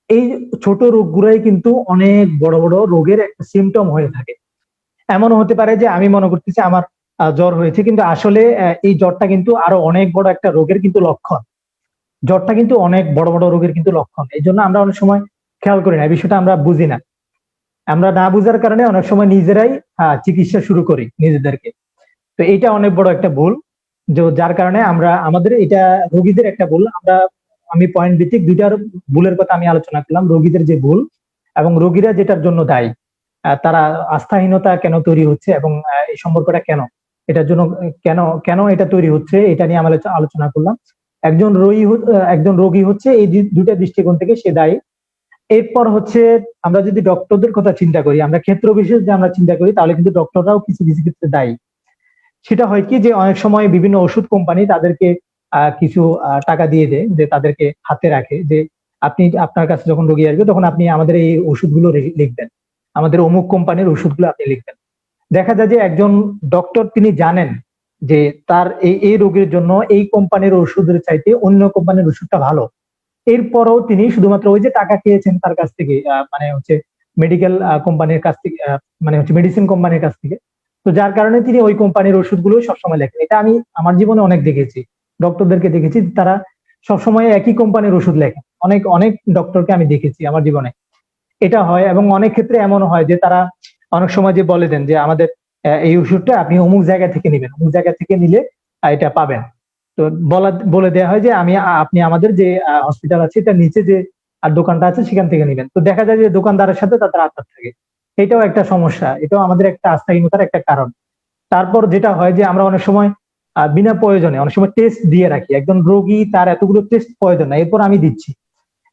এই ছোট রোগগুলাই কিন্তু অনেক বড় বড় রোগের একটা সিমটম হয়ে থাকে। এমন হতে পারে যে আমি মনে করতেছি আমার জ্বর হয়েছে, কিন্তু আসলে এই জ্বরটা কিন্তু আরো অনেক বড় একটা রোগের কিন্তু লক্ষণ। জ্বরটা কিন্তু অনেক বড় বড় রোগের কিন্তু লক্ষণ। এই জন্য আমরা অনেক সময় খেয়াল করি না, এই বিষয়টা আমরা বুঝি না। আমরা না বুঝার কারণে অনেক সময় নিজেরাই চিকিৎসা শুরু করি নিজেদেরকে। তো এটা অনেক বড় একটা ভুল, যার কারণে আমাদের এটা রোগীদের একটা ভুল। আমি পয়েন্ট ভিত্তিক দুইটার ভুলের কথা আমি আলোচনা করলাম, রোগীদের যে ভুল এবং রোগীরা যেটার জন্য দায়ী, তারা আস্থাহীনতা কেন তৈরি হচ্ছে এবং এই সম্পর্কটা কেন। এটার জন্য কেন কেন এটা তৈরি হচ্ছে এটা নিয়ে আমরা আলোচনা করলাম। একজন রোগী হচ্ছে এই দুইটা দৃষ্টিকোণ থেকে সে দায়ী। এরপর হচ্ছে আমরা যদি ডক্টরদের কথা চিন্তা করি, আমরা ক্ষেত্র বিশেষ যে আমরা চিন্তা করি, তাহলে কিন্তু ডক্টররাও কিছু কিছু ক্ষেত্রে দায়ী। সেটা হয় কি যে অনেক সময় বিভিন্ন ওষুধ কোম্পানি তাদেরকে কিছু টাকা দিয়ে দেয়, যে তাদেরকে হাতে রাখে যে আপনি আপনার কাছে যখন রোগী আসবে তখন আপনি আমাদের এই ওষুধগুলো লিখবেন, আমাদের অমুক কোম্পানির ওষুধগুলো আপনি লিখবেন। দেখা যায় যে একজন ডক্টর তিনি জানেন যে তার এই রোগীর জন্য এই কোম্পানির ওষুধের চাইতে অন্য কোম্পানির ওষুধটা ভালো। এরপরও তিনি শুধুমাত্র ওই যে টাকা খেয়েছেন তার কাছ থেকে, মানে হচ্ছে মেডিকেল কোম্পানির কাছ থেকে, মানে হচ্ছে মেডিসিন কোম্পানির কাছ থেকে, তো যার কারণে তিনি ওই কোম্পানির ওষুধগুলো সবসময় লেখেন। এটা আমি আমার জীবনে অনেক দেখেছি, ডক্টরদেরকে দেখেছি তারা সবসময় একই কোম্পানির ওষুধ লেখেন। অনেক অনেক ডক্টরকে আমি দেখেছি আমার জীবনে, এটা হয়। এবং অনেক ক্ষেত্রে এমন হয় যে তারা অনেক সময় যে বলে দেন যে আমাদের এই ওষুধটা আপনি অমুক জায়গা থেকে নেবেন, অমুক জায়গা থেকে নিলে এটা পাবেন। তো বলে দেওয়া হয় যে আপনি আমাদের যে হসপিটাল আছে এটা নিচে যে দোকানটা আছে সেখান থেকে নেবেন। তো দেখা যায় যে দোকানদারের সাথে তাদের আত্মার থাকে। এটাও একটা সমস্যা, এটাও আমাদের একটা আস্থাহীনতার একটা কারণ। তারপর যেটা হয় যে আমরা অনেক সময় বিনা প্রয়োজনে অনেক সময় টেস্ট দিয়ে রাখি। একজন রোগী তার এতগুলো টেস্ট প্রয়োজন না, এরপর আমি দিচ্ছি।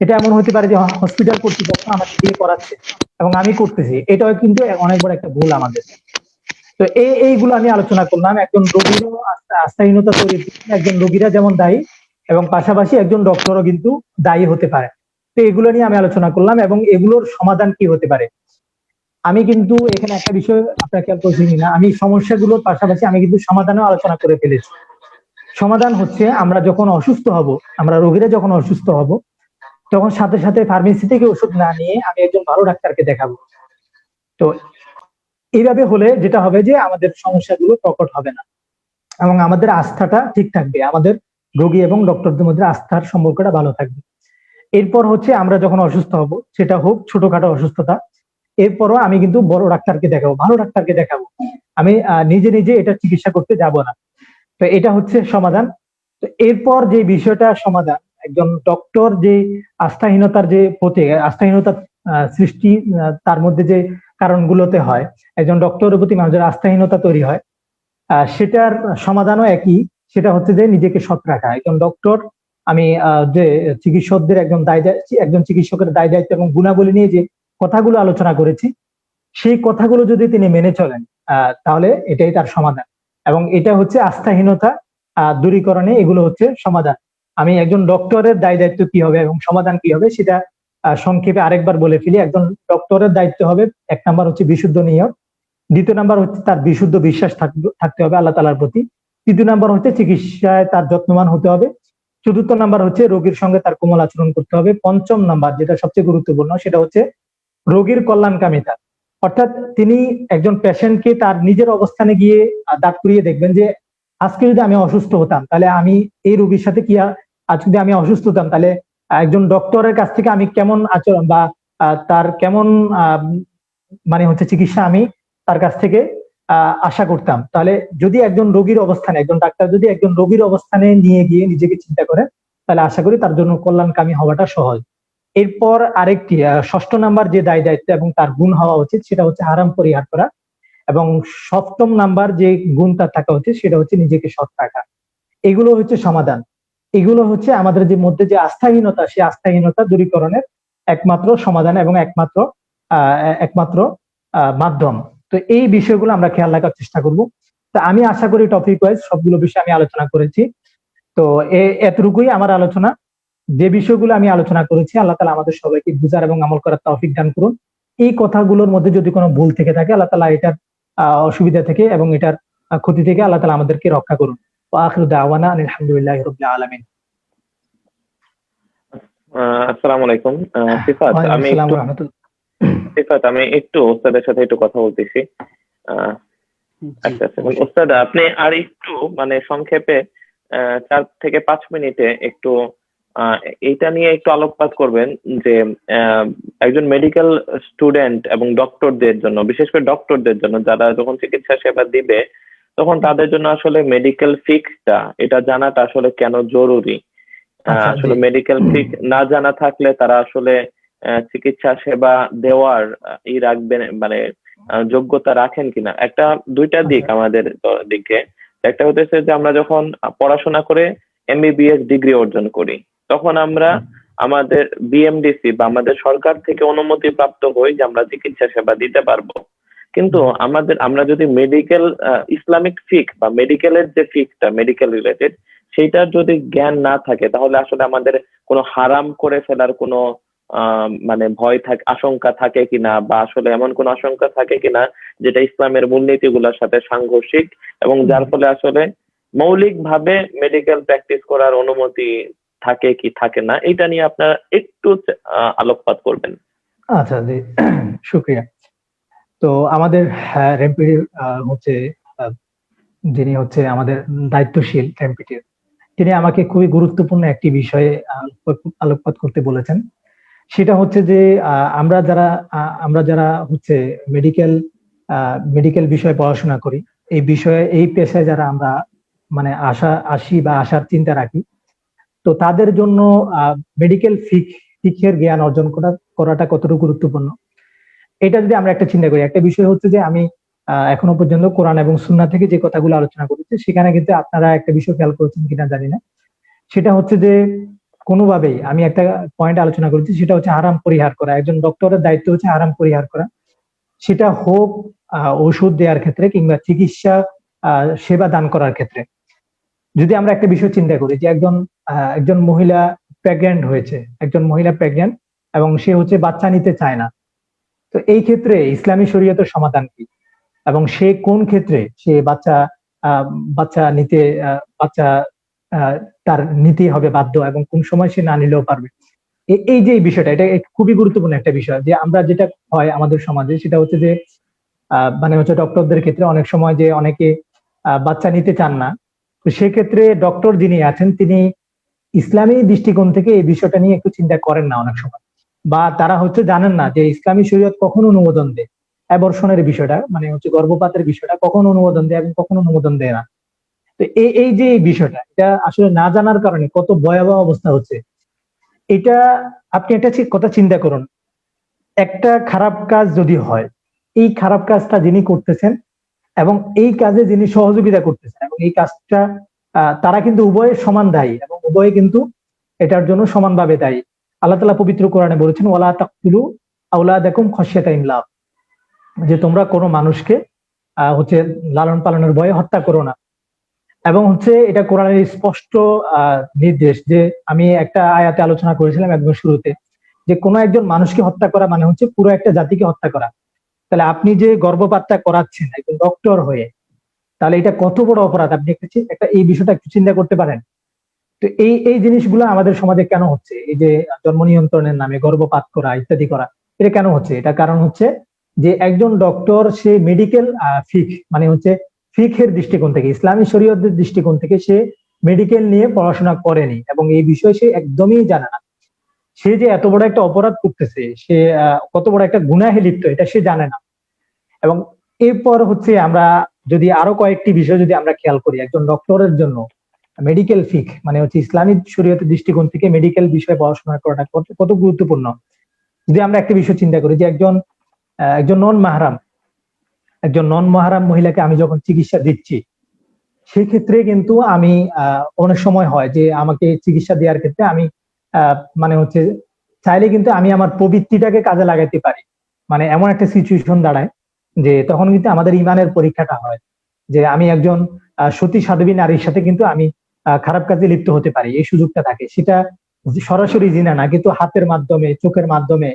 এটা এমন হতে পারে যে হসপিটাল কর্তৃপক্ষ আমাকে দিয়ে করাচ্ছে এবং আমি করতেছি, এটাও কিন্তু অনেক বড় একটা ভুল আমাদের। তো এইগুলো আমি আলোচনা করলাম। একজন রোগীরও আস্থাহীনতা তৈরির পিছনে একজন রোগীরা যেমন দায়ী, এবং পাশাপাশি একজন ডক্টরও কিন্তু দায়ী হতে পারে। তো এগুলো নিয়ে আমি আলোচনা করলাম এবং এগুলোর সমাধান কি হতে পারে। আমি কিন্তু এখানে একটা বিষয় আপনার খেয়াল করছেন কিনা, আমি সমস্যাগুলোর পাশাপাশি আমি কিন্তু সমাধানও আলোচনা করে ফেলেছি। সমাধান হচ্ছে আমরা যখন অসুস্থ হব, আমরা রোগীরা যখন অসুস্থ হব, তখন সাথে সাথে ফার্মেসি থেকে ওষুধ না নিয়ে আমি একজন ভালো ডাক্তারকে দেখাবো। তো এইভাবে হলে যেটা হবে যে আমাদের সমস্যাগুলো প্রকট হবে না এবং আমাদের আস্থাটা ঠিক থাকবে, আমাদের রোগী এবং ডক্টরদের মধ্যে আস্থার সম্পর্কটা ভালো থাকবে। এরপর হচ্ছে আমরা যখন অসুস্থ হব, সেটা হোক ছোটখাটো অসুস্থতা, এরপরও আমি কিন্তু বড় ডাক্তারকে দেখাবো, ভালো ডাক্তারকে দেখাবো। আমি নিজে নিজে এটা চিকিৎসা করতে যাব না। তো এটা হচ্ছে সমাধান। তো এরপর যে বিষয়টা সমাধান, একজন ডক্টর যে আস্থাহীনতার যে আস্থাহীনতার সৃষ্টি তার মধ্যে যে কারণগুলোতে হয়, একজন ডক্টরের প্রতি মানুষের আস্থাহীনতা তৈরি হয়, সেটার সমাধানও একই। সেটা হচ্ছে যে নিজেকে সৎ রাখা। একজন ডক্টর, আমি যে চিকিৎসকদের একজন চিকিৎসকের দায় দায়িত্ব এবং গুণাবলী নিয়ে যে কথাগুলো আলোচনা করেছি, সেই কথাগুলো যদি তিনি মেনে চলেন, তাহলে এটাই তার সমাধান। এবং এটা হচ্ছে আস্থাহীনতা দূরীকরণে, এগুলো হচ্ছে সমাধান। আমি একজন ডক্টরের দায় দায়িত্ব কি হবে এবং সমাধান কি হবে সেটা সংক্ষেপে আরেকবার বলে ফেলি। একজন ডক্টরের দায়িত্ব হবে, 1 নাম্বার হচ্ছে বিশুদ্ধ নিয়ত, 2 নাম্বার হচ্ছে তার বিশুদ্ধ বিশ্বাস থাকতে হবে আল্লাহ তাআলার প্রতি, 3 নাম্বার হচ্ছে চিকিৎসায় তার যত্নবান হতে হবে, 4 নাম্বার হচ্ছে রোগীর সঙ্গে তার কোমল আচরণ করতে হবে, 5ম নাম্বার যেটা সবচেয়ে গুরুত্বপূর্ণ সেটা হচ্ছে রোগীর কল্যাণকামিতা। অর্থাৎ তিনি একজন পেশেন্টকে তার নিজের অবস্থানে গিয়ে দাঁড় করিয়ে দেখবেন যে আজকে যদি আমি অসুস্থ হতাম তাহলে আমি এই রোগীর সাথে কি, আজ যদি আমি অসুস্থ হতাম তাহলে একজন ডক্টরের কাছ থেকে আমি কেমন আচরণ বা তার কেমন মানে হচ্ছে চিকিৎসা আমি তার কাছ থেকে আশা করতাম। তাহলে যদি একজন রোগীর অবস্থানে, একজন ডাক্তার যদি একজন রোগীর অবস্থানে নিয়ে গিয়ে নিজেকে চিন্তা করেন, তাহলে আশা করি তার জন্য কল্যাণকামী হওয়াটা সহজ। এরপর আরেকটি 6ম নাম্বার যে দায় দায়িত্ব এবং তার গুণ হওয়া উচিত সেটা হচ্ছে হারাম পরিহার করা। এবং 7ম নাম্বার যে গুণ তার থাকা উচিত সেটা হচ্ছে নিজেকে সৎ রাখা। এগুলো হচ্ছে সমাধান। এগুলো হচ্ছে আমাদের যে মধ্যে যে আস্থাহীনতা, সেই আস্থাহীনতা দূরীকরণের একমাত্র সমাধান এবং একমাত্র মাধ্যম। তো এই বিষয়গুলো আমরা খেয়াল রাখার চেষ্টা করব। তো আমি আশা করি টপিক ওয়াইজ সবগুলো বিষয় আমি আলোচনা করেছি। তো এতটুকুই আমার আলোচনা। যে বিষয়গুলো আমি আলোচনা করেছি, আল্লাহ তাআলা আমাদের সবাইকে বুঝার এবং আমল করার তৌফিক দান করুন। এই কথাগুলোর মধ্যে যদি কোনো ভুল থেকে থাকে, আল্লাহ তাআলা এটার অসুবিধা থেকে এবং এটার ক্ষতি থেকে আল্লাহ তাআলা আমাদেরকে রক্ষা করুন। ওয়া আখিরু দাওয়ানা আলহামদুলিল্লাহি রাব্বিল আলামিন। আসসালামু আলাইকুম। সিফাত, ওয়া আলাইকুম আমি আসসালাম একটু ওয়া রাহমাতুল্লাহ। ওস্তাদের সাথে একটু কথা বলতেছি। আহ, জি, আচ্ছা আচ্ছা, অবশ্যই। ওস্তাদ আপনি আর একটু মানে সংক্ষেপে 4 থেকে 5 মিনিটে একটু আহ, এইটা নিয়ে একটু আলোকপাত করবেন যে আহ, একজন মেডিকেল স্টুডেন্ট এবং ডক্টরদের জন্য, বিশেষ করে ডক্টরদের জন্য যারা যখন চিকিৎসা সেবা দিবে তখন তাদের জন্য আসলে মেডিকেল ফিক্সটা এটা জানাটা আসলে কেন জরুরি। আচ্ছা, জি। আসলে মেডিকেল ফিক না জানা থাকলে তারা আসলে চিকিৎসা সেবা দেওয়ার ই রাখবেন, মানে যোগ্যতা রাখেন কিনা। দুইটা দিক আচ্ছা। আমাদের দিকে। একটা হতেছে যে আমরা যখন পড়াশোনা করে এমবিবিএস ডিগ্রি অর্জন করি, তখন আমরা আমাদের বিএমডিসি বা আমাদের সরকার থেকে অনুমতি প্রাপ্ত হই যে আমরা চিকিৎসা সেবা দিতে পারবো। কিন্তু আমরা যদি মেডিকেল ইসলামিক ফিক বা মেডিকেলের যে ফিকটা মেডিকেল রিলেটেড, সেইটার যদি জ্ঞান না থাকে, তাহলে আসলে আমাদের কোনো হারাম করে ফেলার কোনো মানে ভয় থাকে, আশঙ্কা থাকে কিনা, বা আসলে এমন কোন আশঙ্কা থাকে কিনা যেটা ইসলামের মূলনীতিগুলোর সাথে সাংঘর্ষিক, এবং যার ফলে আসলে মৌলিকভাবে মেডিকেল প্র্যাকটিস করার অনুমতি থাকে কি থাকে না, এটা নিয়ে আপনারা একটু আলোকপাত করবেন। আচ্ছা জি, শুক্রিয়া। তো আমাদের রেমপিডির হচ্ছে আহ, যিনি হচ্ছে আমাদের দায়িত্বশীল রেমপিডির, তিনি আমাকে খুবই গুরুত্বপূর্ণ একটি বিষয়ে আলোকপাত করতে বলেছেন। সেটা হচ্ছে যে আমরা যারা হচ্ছে মেডিকেল মেডিকেল বিষয়ে পড়াশোনা করি, এই বিষয়ে এই পেশায় যারা আমরা মানে আসি বা আসার চিন্তা রাখি, তো তাদের জন্য মেডিকেল ফিকের জ্ঞান অর্জন করাটা কতটুকু গুরুত্বপূর্ণ, এটা যদি আমরা একটা চিন্তা করি। একটা বিষয় হচ্ছে যে আমি এখনো পর্যন্ত কোরআন এবং সুন্নাহ থেকে যে কথাগুলো আলোচনা করেছি, সেখানে কিন্তু আপনারা একটা বিষয় খেয়াল করেছেন কিনা জানি না, সেটা হচ্ছে যে কোনোভাবেই আমি একটা পয়েন্ট আলোচনা করেছি, সেটা হচ্ছে আরাম পরিহার করা। একজন ডক্টরের দায়িত্ব হচ্ছে আরাম পরিহার করা, সেটা হোক ওষুধ দেওয়ার ক্ষেত্রে কিংবা চিকিৎসা সেবা দান করার ক্ষেত্রে। যদি আমরা একটা বিষয় চিন্তা করি যে একজন মহিলা প্রেগন্যান্ট হয়েছে, একজন মহিলা প্রেগন্যান্ট এবং সে হচ্ছে বাচ্চা নিতে চায় না, তো এই ক্ষেত্রে ইসলামী শরীয়তের সমাধান কি, এবং সে কোন ক্ষেত্রে সে আহ, বাচ্চা নিতে বাচ্চা আহ, তার নিতেই হবে বাধ্য, এবং কোন সময় সে না নিলেও পারবে। এই যে এই বিষয়টা, এটা খুবই গুরুত্বপূর্ণ একটা বিষয়। যে আমরা যেটা হয় আমাদের সমাজে, সেটা হচ্ছে যে মানে হচ্ছে ডক্টরদের ক্ষেত্রে অনেক সময় যে অনেকে বাচ্চা নিতে চান না, তো সেক্ষেত্রে ডক্টর যিনি আছেন তিনি ইসলামী দৃষ্টিকোণ থেকে এই বিষয়টা নিয়ে একটু চিন্তা করেন না অনেক সময়, বা তারা হচ্ছে জানেন না যে ইসলামী শরীয়ত কখন অনুমোদন দেয় অ্যাবর্শনের বিষয়টা, মানে হচ্ছে গর্ভপাতের বিষয়টা কখন অনুমোদন দেয় এবং কখন অনুমোদন দেয় না। তো এই যে এই বিষয়টা, এটা আসলে না জানার কারণে কত ভয়াবহ অবস্থা হচ্ছে। এটা আপনি একটা কথা চিন্তা করুন, একটা খারাপ কাজ যদি হয়, এই খারাপ কাজটা যিনি করতেছেন এবং এই কাজে যিনি সহযোগিতা করতেছেন এবং এই কাজটা তারা কিন্তু উভয়ের সমান দায়ী, এবং উভয়ে কিন্তু এটার জন্য সমানভাবে দায়ী। আল্লাহ তাআলা পবিত্র কোরআনে বলেছেন, ওয়ালা তাকতুলু আওলাদাকুম খাশিয়াতা ইমলাক, যে তোমরা কোনো মানুষকে হচ্ছে লালন পালনের ভয়ে হত্যা করো না। এবং হচ্ছে এটা কোরআনের স্পষ্ট নির্দেশ, যে আমি একটা আয়াতে আলোচনা করেছিলাম একদম শুরুতে, যে কোনো একজন মানুষকে হত্যা করা মানে হচ্ছে পুরো একটা জাতিকে হত্যা করা। তাহলে আপনি যে গর্ভপাতটা করাচ্ছেন একজন ডক্টর হয়ে, তাহলে এটা কত বড় অপরাধ, আপনি একটা এই বিষয়টা একটু চিন্তা করতে পারেন। তো এই জিনিসগুলো আমাদের সমাজে কেন হচ্ছে? এই যে জন্ম নিয়ন্ত্রণের নামে গর্ভপাত করা ইত্যাদি করা, এটা কেন হচ্ছে? এটা কারণ হচ্ছে যে একজন ডক্টর সে মেডিকেল ফিক মানে হচ্ছে ফিকের দৃষ্টিকোণ থেকে, ইসলামী শরীয়তের দৃষ্টিকোণ থেকে সে মেডিকেল নিয়ে পড়াশোনা করেনি এবং এই বিষয়ে সে একদমই জানে না। সে যে এত বড় একটা অপরাধ করতেছে, সে কত বড় একটা গুনাহে লিপ্ত, এটা সে জানে না। এবং এরপর হচ্ছে আমরা যদি আরো কয়েকটি বিষয় যদি আমরা খেয়াল করি, একজন ডক্টরের জন্য মেডিকেল ফিক মানে হচ্ছে ইসলামিক শরীয়তের দৃষ্টিকোণ থেকে মেডিকেল বিষয়ে পড়াশোনা করাটা কত গুরুত্বপূর্ণ। যদি আমরা একটা বিষয় চিন্তা করি যে একজন নন মাহরাম মহিলাকে আমি যখন চিকিৎসা দিচ্ছি, সেক্ষেত্রে কিন্তু আমি অনেক সময় হয় যে আমাকে চিকিৎসা দেওয়ার ক্ষেত্রে আমি মানে হচ্ছে চাইলে কিন্তু আমি আমার প্রবৃত্তিটাকে কাজে লাগাতে পারি। মানে এমন একটা সিচুয়েশন দাঁড়ায় যে তখন কিন্তু আমাদের ইমানের পরীক্ষাটা হয়, যে আমি একজন সতী সাধ্বী নারীর সাথে কিন্তু আমি খারাপ কাজে লিপ্ত হতে পারি, এই সুযোগটা থাকে। সেটা সরাসরি জিনা না, কিন্তু হাতের মাধ্যমে, চোখের মাধ্যমে,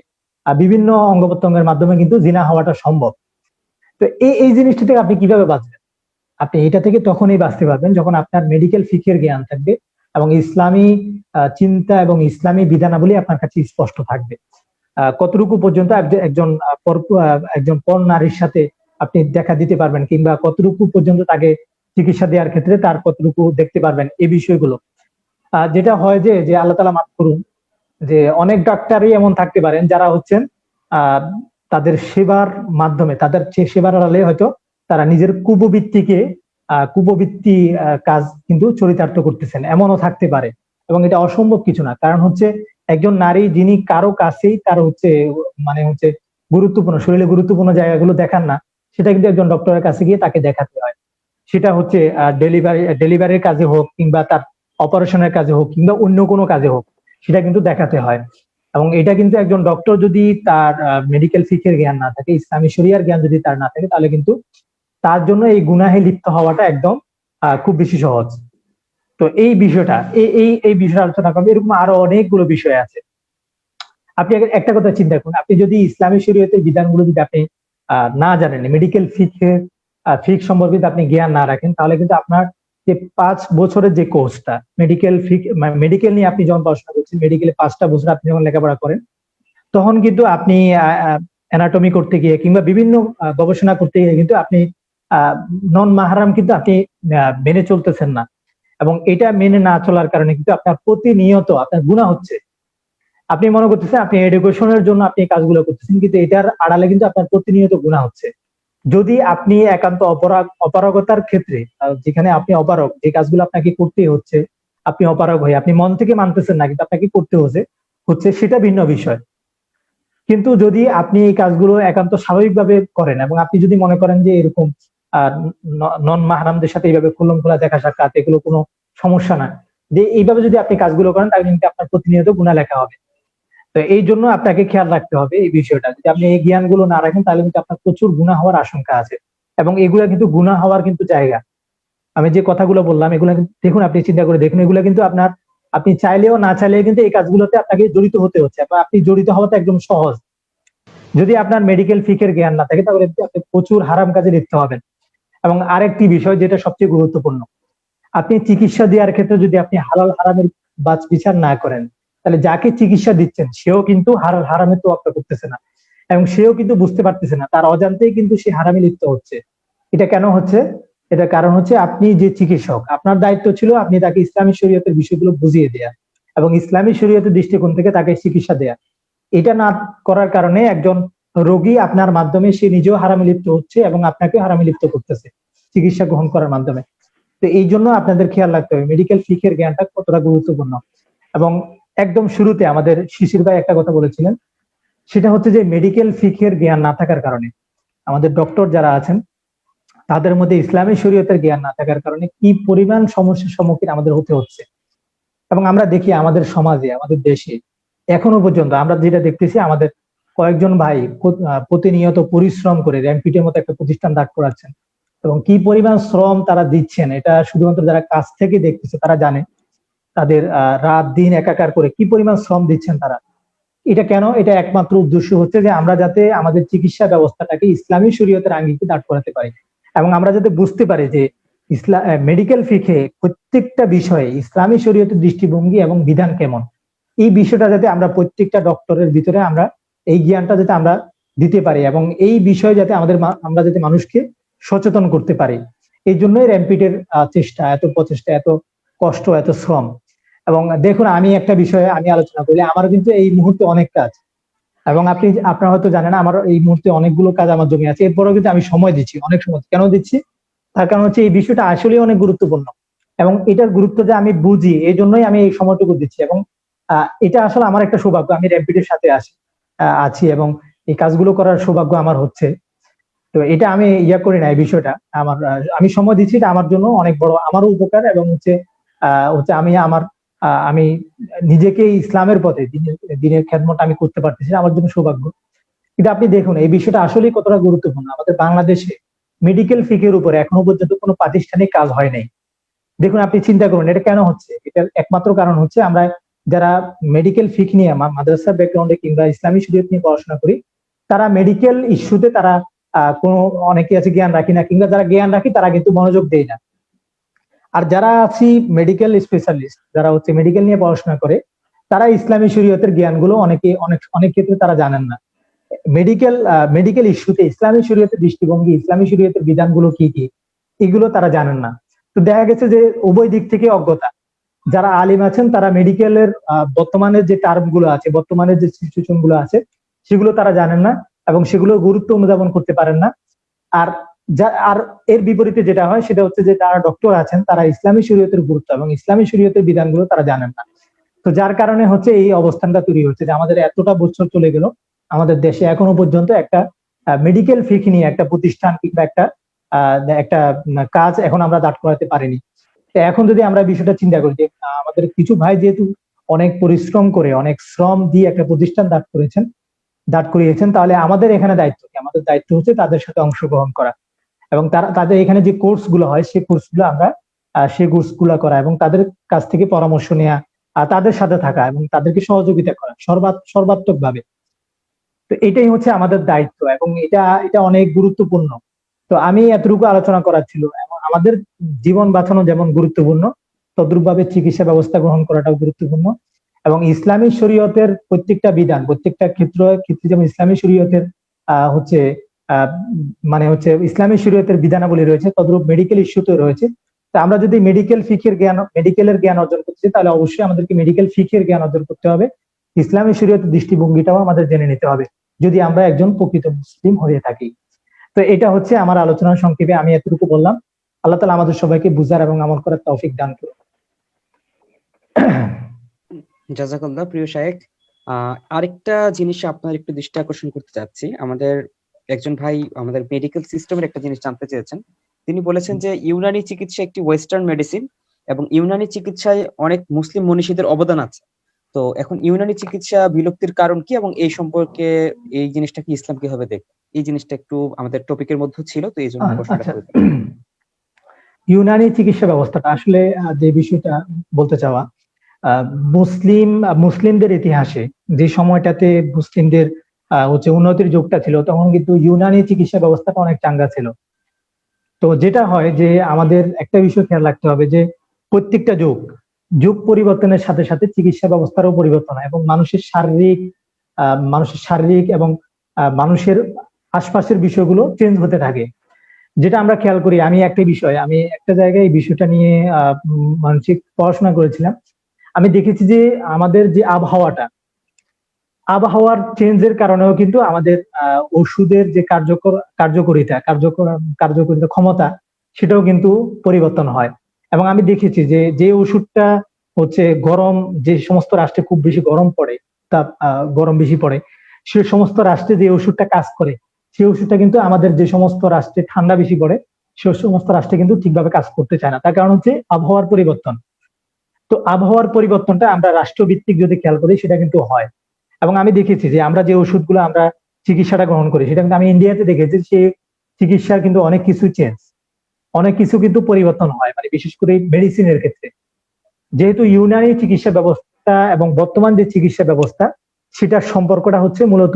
বিভিন্ন অঙ্গ প্রত্যঙ্গের মাধ্যমে কিন্তু জিনা হওয়াটা সম্ভব। তো এই জিনিসটা থেকে আপনি কিভাবে বাঁচবেন? আপনি এটা থেকে তখনই বাঁচতে পারবেন যখন আপনার মেডিকেল ফিকের জ্ঞান থাকবে এবং ইসলামী চিন্তা এবং ইসলামী বিধানাবলী আপনার কাছে স্পষ্ট থাকবে। কতটুকু পর্যন্ত একজন পর নারীর সাথে আপনি দেখা দিতে পারবেন, কিংবা কতটুকু পর্যন্ত তাকে চিকিৎসা দেওয়ার ক্ষেত্রে তার কতটুকু দেখতে পারবেন, এই বিষয়গুলো। যেটা হয় যে আল্লাহ তাআলা মাফ করুন, যে অনেক ডাক্তারই এমন থাকতে পারেন যারা হচ্ছেন আহ তাদের সেবার মাধ্যমে, তাদের সেবার আড়ালে হয়তো তারা নিজের কুপবৃত্তি কাজ কিন্তু চরিতার্থ করতেছেন, এমনও থাকতে পারে। এবং এটা অসম্ভব কিছু না, কারণ হচ্ছে একজন নারী যিনি কারো কাছেই তার হচ্ছে মানে হচ্ছে গুরুত্বপূর্ণ, শরীরে গুরুত্বপূর্ণ জায়গাগুলো দেখান না, সেটা কিন্তু একজন ডক্টরের কাছে গিয়ে তাকে দেখাতে হয়। সেটা হচ্ছে ডেলিভারির কাজে হোক, কিংবা তার অপারেশনের কাজে হোক, কিংবা অন্য কোনো কাজে হোক, সেটা কিন্তু দেখাতে হয়। এবং এটা কিন্তু একজন ডক্টর যদি তার মেডিকেল ফিকের জ্ঞান না থাকে, ইসলামী শরিয়ার জ্ঞান যদি তার না থাকে, তাহলে কিন্তু তার জন্য এই গুনাহে লিপ্ত হওয়াটা একদম খুব বেশি সহজ। তো এই বিষয়টা, এই বিষয়ে আলোচনা করবো। এরকম আরো অনেকগুলো বিষয় আছে। আপনি একটা কথা চিন্তা করুন, আপনি যদি ইসলামী শরীয়তের বিধানগুলো যদি আপনি না জানেন, মেডিকেল ফিক সম্পর্কে যদি আপনি জ্ঞান না রাখেন, তাহলে কিন্তু আপনার যে 5 বছরের যে কোর্সটা মেডিকেল নিয়ে আপনি যখন পড়াশোনা করছেন, মেডিকেলে 5টা বছর আপনি যখন লেখাপড়া করেন, তখন কিন্তু আপনি অ্যানাটমি করতে গিয়ে কিংবা বিভিন্ন গবেষণা করতে গিয়ে কিন্তু আপনি নন মাহরাম কিন্তু আপনি মেনে চলতেছেন না। এবং এটা মেনে না চলার কারণে কিন্তু আপনার প্রতিনিয়ত আপনার গুনাহ হচ্ছে। আপনি মনে করতেছেন আপনি এডুকেশনের জন্য আপনি এই কাজগুলো করতেছেন, কিন্তু এটার আড়ালে কিন্তু আপনার প্রতিনিয়ত গুনাহ হচ্ছে। যদি আপনি একান্ত অপারগতার ক্ষেত্রে, যেখানে আপনি অপারগ, যে কাজগুলো আপনাকে করতেই হচ্ছে, আপনি অপারগ হয়ে আপনি মন থেকে মানতেছেন না, কিন্তু আপনাকে করতে হচ্ছে, সেটা ভিন্ন বিষয়। কিন্তু যদি আপনি এই কাজগুলো একান্ত স্বাভাবিকভাবে করেন, এবং আপনি যদি মনে করেন যে এরকম নন মাহরামদের সাথে এইভাবে খুলম খোলা দেখা সাক্ষাৎ, এগুলো কোনো সমস্যা না, যে এইভাবে যদি আপনি কাজগুলো করেন, তাহলে কিন্তু আপনার প্রতিনিয়ত গুনাহ লেখা হবে। তো এই জন্য আপনাকে খেয়াল রাখতে হবে এই বিষয়টা। যদি আপনি এই জ্ঞানগুলো না রাখেন, তাহলে কিন্তু আপনার প্রচুর গুনাহ হওয়ার আশঙ্কা আছে। এবং এগুলা কিন্তু গুনাহ হওয়ার কিন্তু জায়গা। আমি যে কথাগুলো বললাম, এগুলা কিন্তু দেখুন, আপনি চিন্তা করে দেখুন, এগুলা কিন্তু আপনি চাইলেও না চাইলেও কিন্তু এই কাজগুলোতে আপনাকে জড়িত হতে হচ্ছে, বা আপনি জড়িত হওয়াটা একদম সহজ। যদি আপনার মেডিকেল ফিকের জ্ঞান না থাকে, তাহলে আপনি প্রচুর হারাম কাজে লিপ্ত হবেন। এবং আরেকটি বিষয় যেটা সবচেয়ে গুরুত্বপূর্ণ, আপনি চিকিৎসা দেওয়ার ক্ষেত্রে যদি আপনি হালাল হারামের বাছ বিচার না করেন, তাহলে যাকে চিকিৎসা দিচ্ছেন সেও কিন্তু হালাল হারামের তোয়াক্কা করতেছে না, এবং সেও কিন্তু বুঝতে পারতেছে না, তার অজান্তেই কিন্তু সে হারামে লিপ্ত হচ্ছে। এটা কেন হচ্ছে? এটা কারণ হচ্ছে, আপনি যে চিকিৎসক, আপনার দায়িত্ব ছিল আপনি তাকে ইসলামী শরীয়তের বিষয়গুলো বুঝিয়ে দেয়া এবং ইসলামী শরীয়তের দৃষ্টিকোণ থেকে তাকে চিকিৎসা দেয়া। এটা না করার কারণে একজন রোগী আপনার মাধ্যমে সে নিজেও হারামে লিপ্ত হচ্ছে এবং আপনাকেও হারামে লিপ্ত করতেছে চিকিৎসা গ্রহণ করার মাধ্যমে। তো এই জন্য আপনাদের খেয়াল রাখতে হবে মেডিকেল ফিকের জ্ঞানটা কতটা গুরুত্বপূর্ণ। এবং একদম শুরুতে আমাদের শিশির ভাই একটা কথা বলেছিলেন, সেটা হচ্ছে যে মেডিকেল ফিকের জ্ঞান না থাকার কারণে আমাদের ডক্টর যারা আছেন, তাদের মধ্যে ইসলামী শরীয়তের জ্ঞান না থাকার কারণে কি পরিমাণ সমস্যার সম্মুখীন আমাদের হতে হচ্ছে। এবং আমরা দেখি আমাদের সমাজে, আমাদের দেশে এখনো পর্যন্ত আমরা যেটা দেখতেছি, আমাদের কয়েকজন ভাই প্রতিনিয়ত পরিশ্রম করে র্যামপিটের মতো একটা প্রতিষ্ঠান দাঁড় করাচ্ছেন, এবং কি পরিমাণ শ্রম তারা দিচ্ছেন, এটা শুধুমাত্র যারা কাছ থেকে দেখতেছে তারা জানে। তাদের রাত দিন একাকার করে কি পরিমাণ শ্রম দিচ্ছেন তারা। এটা কেন? এটা একমাত্র উদ্দেশ্য হচ্ছে যে আমরা যাতে আমাদের চিকিৎসা ব্যবস্থাটাকে ইসলামী শরীয়তের আঙ্গিকে দাঁড় করাতে পারি, এবং আমরা যাতে বুঝতে পারি যে মেডিকেল ফিকে প্রত্যেকটা বিষয়ে ইসলামী শরীয়তের দৃষ্টিভঙ্গি এবং বিধান কেমন। এই বিষয়টা যাতে আমরা প্রত্যেকটা ডক্টরের ভিতরে আমরা এই জ্ঞানটা যাতে আমরা দিতে পারি, এবং এই বিষয়ে যাতে আমরা যাতে মানুষকে সচেতন করতে পারি। এই জন্যই র্যামপিটের চেষ্টা, এত প্রচেষ্টা, এত কষ্ট, এত শ্রম। এবং দেখুন, আমি একটা বিষয়ে আমি আলোচনা করি, আমার কিন্তু এই মুহূর্তে অনেক কাজ, এবং আপনারা হয়তো জানেন আমার এই মুহূর্তে অনেকগুলো কাজ আমার জমি আছে, এরপরেও কিন্তু আমি সময় দিচ্ছি, অনেক সময়। কেন দিচ্ছি? তার কারণ হচ্ছে এই বিষয়টা আসলে অনেক গুরুত্বপূর্ণ, এবং এটার গুরুত্ব যে আমি বুঝি, এই জন্যই আমি এই সময়টুকু দিচ্ছি। এবং এটা আসলে আমার একটা সৌভাগ্য, আমি র্যামপিটের সাথে আছি, এবং এই কাজগুলো করার সৌভাগ্য আমার হচ্ছে। তো এটা আমি করি না, এই বিষয়টা আমি সময় দিচ্ছি, এটা আমার জন্য অনেক বড়, আমারও উপকার, এবং হচ্ছে আমি নিজেকে ইসলামের পথে দিনের খেদমত আমি করতে পারতেছি, আমার জন্য সৌভাগ্য। কিন্তু আপনি দেখুন এই বিষয়টা আসলে কতটা গুরুত্বপূর্ণ। আমাদের বাংলাদেশে মেডিকেল ফিকের উপরে এখনো পর্যন্ত কোনো প্রাতিষ্ঠানিক কাজ হয় নাই। দেখুন, আপনি চিন্তা করুন এটা কেন হচ্ছে। এটার একমাত্র কারণ হচ্ছে, আমরা যারা মেডিকেল ফিক নিয়ে মাদ্রাসা ব্যাকগ্রাউন্ডে কিংবা ইসলামী শরীয়ত নিয়ে পড়াশোনা করি, তারা মেডিকেল ইস্যুতে তারা অনেকে আছে জ্ঞান রাখি না, কিংবা যারা জ্ঞান রাখি তারা কিন্তু মনোযোগ দেয় না। আর যারা আছি মেডিকেল স্পেশালিস্ট, যারা হচ্ছে মেডিকেল নিয়ে পড়াশোনা করে, তারা ইসলামী শরীয়তের জ্ঞানগুলো অনেক ক্ষেত্রে তারা জানেন না। মেডিকেল ইস্যুতে ইসলামী শরীয়তের দৃষ্টিভঙ্গি, ইসলামী শরীয়তের বিধানগুলো কি কি, এগুলো তারা জানেন না। তো দেখা গেছে যে উভয় দিক থেকে অজ্ঞতা। যারা আলিম আছেন তারা মেডিকেলের বর্তমানের যে টার্ম গুলো আছে, বর্তমানের যে সিচুয়েশন গুলো আছে, সেগুলো তারা জানেন না, এবং সেগুলো গুরুত্ব অনুধাবন করতে পারেন না। আর আর এর বিপরীতে যেটা হয় সেটা হচ্ছে যে যারা ডক্টর আছেন তারা ইসলামী শরীয়তের গুরুত্ব এবং ইসলামী শরীয়তের বিধানগুলো তারা জানেন না। তো যার কারণে হচ্ছে এই অবস্থানটা তৈরি হচ্ছে যে আমাদের এতটা বছর চলে গেল, আমাদের দেশে এখনো পর্যন্ত একটা মেডিকেল ফিক নিয়ে একটা প্রতিষ্ঠান কিংবা একটা কাজ এখন আমরা দাঁড় করাতে পারিনি। তো এখন যদি আমরা বিষয়টা চিন্তা করি যে আমাদের কিছু ভাই যেহেতু অনেক পরিশ্রম করে অনেক শ্রম দিয়ে একটা প্রতিষ্ঠান দাঁড় করিয়েছেন, তাহলে আমাদের এখানে দায়িত্ব কি? আমাদের দায়িত্ব হচ্ছে তাদের সাথে অংশগ্রহণ করা এবং তাদের এখানে যে কোর্স গুলো হয় সেই কোর্স গুলো আমরা সেই কোর্স গুলো করা এবং তাদের কাছ থেকে পরামর্শ নেওয়া, তাদের সাথে থাকা এবং তাদেরকে সহযোগিতা করা সর্বাত্মক ভাবে। তো এটাই হচ্ছে আমাদের দায়িত্ব এবং এটা এটা অনেক গুরুত্বপূর্ণ। তো আমি এতটুকু আলোচনা করার ছিল। এবং আমাদের জীবন বাঁচানো যেমন গুরুত্বপূর্ণ, তদ্রুপভাবে চিকিৎসা ব্যবস্থা গ্রহণ করাটাও গুরুত্বপূর্ণ। এবং ইসলামী শরীয়তের প্রত্যেকটা বিধান, প্রত্যেকটা ক্ষেত্রে যেমন ইসলামী শরীয়তের হচ্ছে মানে হচ্ছে ইসলামী শরীয়তের বিধানাবলী রয়েছে, তদ্রুপ মেডিকেল ইস্যুতে রয়েছে। তো আমরা যদি মেডিকেলের জ্ঞান অর্জন করতে চাই, তাহলে অবশ্যই আমাদেরকে মেডিকেল ফিকের জ্ঞান অর্জন করতে হবে। ইসলামী শরীয়তের দৃষ্টিভঙ্গিটাও আমাদের জেনে নিতে হবে যদি আমরা একজন প্রকৃত মুসলিম হয়ে থাকি। তো এটা হচ্ছে আমার আলোচনার সংক্ষেপে আমি এতটুকু বললাম। আল্লাহ তাআলা আমাদের সবাইকে বুঝার এবং আমল করার তৌফিক দান করুন। জাযাকাল্লাহ প্রিয় শায়েখ। আরেকটা জিনিস আপনার একটু দৃষ্টি আকর্ষণ করতে চাচ্ছি। আমাদের একজন ভাই আমাদের মেডিকেল সিস্টেমের একটা জিনিস জানতে চেয়েছেন। তিনি বলেছেন যে ইউনানি চিকিৎসা একটি ওয়েস্টার্ন মেডিসিন এবং ইউনানি চিকিৎসায় অনেক মুসলিম মনীষীদের অবদান আছে। তো এখন ইউনানি চিকিৎসা বিলুপ্তির কারণ কি এবং এই সম্পর্কে এই জিনিসটা কি ইসলাম কিভাবে দেখে? এই জিনিসটা একটু আমাদের টপিকের মধ্যে ছিল, তো এই জন্য প্রশ্নটা আচ্ছা, করেছি। ইউনানি চিকিৎসা ব্যবস্থাটা আসলে যে বিষয়টা বলতে চাওয়া, মুসলিমদের ইতিহাসে যে সময়টাতে মুসলিমদের হচ্ছে উন্নতির যুগটা ছিল, তখন কিন্তু ইউনানি চিকিৎসা ব্যবস্থাটা অনেক চাঙ্গা ছিল। তো যেটা হয় যে আমাদের একটা বিষয় খেয়াল রাখতে হবে যে প্রত্যেকটা যুগ পরিবর্তনের সাথে সাথে চিকিৎসা ব্যবস্থারও পরিবর্তন হয় এবং মানুষের শারীরিক এবং মানুষের আশপাশের বিষয়গুলো চেঞ্জ হতে থাকে। যেটা আমরা খেয়াল করি, আমি একটা জায়গায় এই বিষয়টা নিয়ে মানসিক পড়াশোনা করেছিলাম। আমি দেখেছি যে আমাদের যে আবহাওয়ার চেঞ্জের কারণেও কিন্তু আমাদের ওষুধের যে কার্যকরিতা ক্ষমতা, সেটাও কিন্তু পরিবর্তন হয়। এবং আমি দেখেছি যে যে ওষুধটা হচ্ছে যে সমস্ত রাষ্ট্রে খুব বেশি গরম বেশি পড়ে, সে সমস্ত রাষ্ট্রে যে ওষুধটা কাজ করে, সেই ওষুধটা কিন্তু আমাদের যে সমস্ত রাষ্ট্রে ঠান্ডা বেশি পড়ে, সে সমস্ত রাষ্ট্রে কিন্তু ঠিকভাবে কাজ করতে চায় না। তার কারণ হচ্ছে আবহাওয়ার পরিবর্তন। তো আবহাওয়ার পরিবর্তনটা আমরা রাষ্ট্রভিত্তিক যদি খেয়াল করি, সেটা কিন্তু হয়। এবং আমি দেখেছি যে আমরা যে ওষুধগুলো আমরা চিকিৎসাটা গ্রহণ করি, সেটা কিন্তু আমি ইন্ডিয়াতে দেখেছি সে চিকিৎসার কিন্তু অনেক কিছু কিন্তু পরিবর্তন হয়, মানে বিশেষ করে মেডিসিনের ক্ষেত্রে। যেহেতু ইউনানি চিকিৎসা ব্যবস্থা এবং বর্তমান যে চিকিৎসা ব্যবস্থা, সেটার সম্পর্কটা হচ্ছে মূলত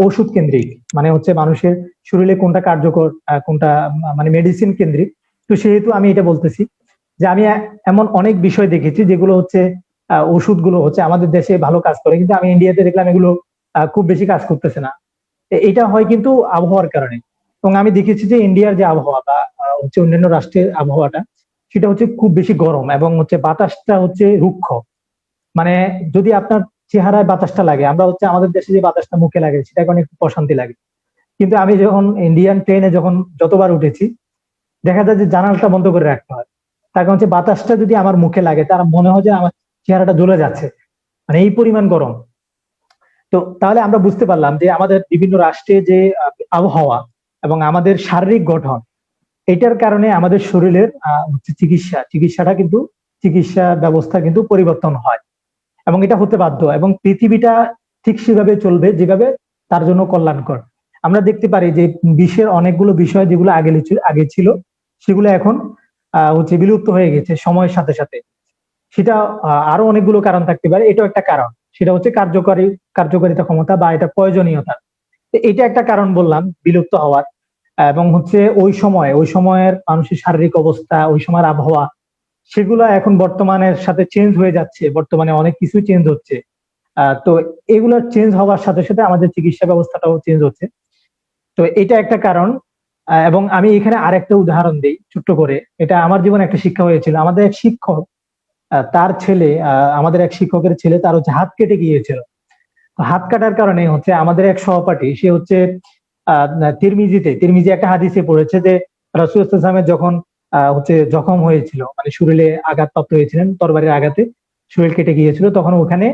ওষুধ কেন্দ্রিক, মানে হচ্ছে মানুষের শরীরে কোনটা কার্যকর, কোনটা মানে মেডিসিন কেন্দ্রিক। তো সেহেতু আমি এটা বলতেছি যে আমি এমন অনেক বিষয় দেখেছি যেগুলো হচ্ছে ওষুধগুলো হচ্ছে আমাদের দেশে ভালো কাজ করে, কিন্তু আমি ইন্ডিয়াতে দেখলাম এগুলো খুব বেশি কাজ করতেছে না। এটা হয় কিন্তু আবহাওয়ার কারণে। এবং আমি দেখেছি যে ইন্ডিয়ার যে আবহাওয়া বা হচ্ছে অন্যান্য রাষ্ট্রের আবহাওয়াটা, সেটা হচ্ছে খুব বেশি গরম এবং হচ্ছে বাতাসটা হচ্ছে রুক্ষ। মানে যদি আপনার চেহারায় বাতাসটা লাগে, আমরা হচ্ছে আমাদের দেশে যে বাতাসটা মুখে লাগে সেটা এখন একটু প্রশান্তি লাগে, কিন্তু আমি যখন ইন্ডিয়ান ট্রেনে যতবার উঠেছি, দেখা যায় যে জানালাটা বন্ধ করে রাখতে হয়। তার কারণ হচ্ছে বাতাসটা যদি আমার মুখে লাগে, তার মনে হয় যে আমার চেহারাটা জ্বলে যাচ্ছে, মানে এই পরিমাণ গরম। তো তাহলে আমরা বুঝতে পারলাম যে আমাদের বিভিন্ন রাষ্ট্রে যে আবহাওয়া এবং আমাদের শারীরিক গঠন, এটার কারণে আমাদের শরীরের হচ্ছে চিকিৎসা ব্যবস্থা কিন্তু পরিবর্তন হয় এবং এটা হতে বাধ্য। এবং পৃথিবীটা ঠিক সেভাবে চলবে যেভাবে তার জন্য কল্যাণকর। আমরা দেখতে পারি যে বিশ্বের অনেকগুলো বিষয় যেগুলো আগে ছিল, সেগুলো এখন হচ্ছে বিলুপ্ত হয়ে গেছে সময়ের সাথে সাথে। সেটা আরো অনেকগুলো কারণ থাকতে পারে, এটাও একটা কারণ। সেটা হচ্ছে কার্যকারিতা ক্ষমতা বা এটা প্রয়োজনীয়তা। এটা একটা কারণ বললাম বিলুপ্ত হওয়ার। এবং হচ্ছে ওই সময়ের মানুষের শারীরিক অবস্থা, ওই সময়ের আবহাওয়া, সেগুলো এখন বর্তমানের সাথে চেঞ্জ হয়ে যাচ্ছে। বর্তমানে অনেক কিছু চেঞ্জ হচ্ছে। তো এগুলোর চেঞ্জ হওয়ার সাথে সাথে আমাদের চিকিৎসা ব্যবস্থাটাও চেঞ্জ হচ্ছে। তো এটা একটা কারণ। এবং আমি এখানে আরেকটা উদাহরণ দিই ছোট্ট করে। এটা আমার জীবনে একটা শিক্ষা হয়েছিল। আমাদের এক শিক্ষক, আমাদের এক শিক্ষকের ছেলে, তার হচ্ছে হাত কেটে গিয়েছিল। হাত কাটার কারণে হচ্ছে আমাদের এক সহপাঠী, সে হচ্ছে তিরমিজি একটা হাদিসে পড়েছে যে রাসূল সাল্লাল্লাহু আলাইহি ওয়াসাল্লামের যখন হচ্ছে জখম হয়েছিল, মানে শরীরে আঘাতপ্রাপ্ত হয়েছিলেন, তরবারির আঘাতে শরীর কেটে গিয়েছিল, তখন ওখানে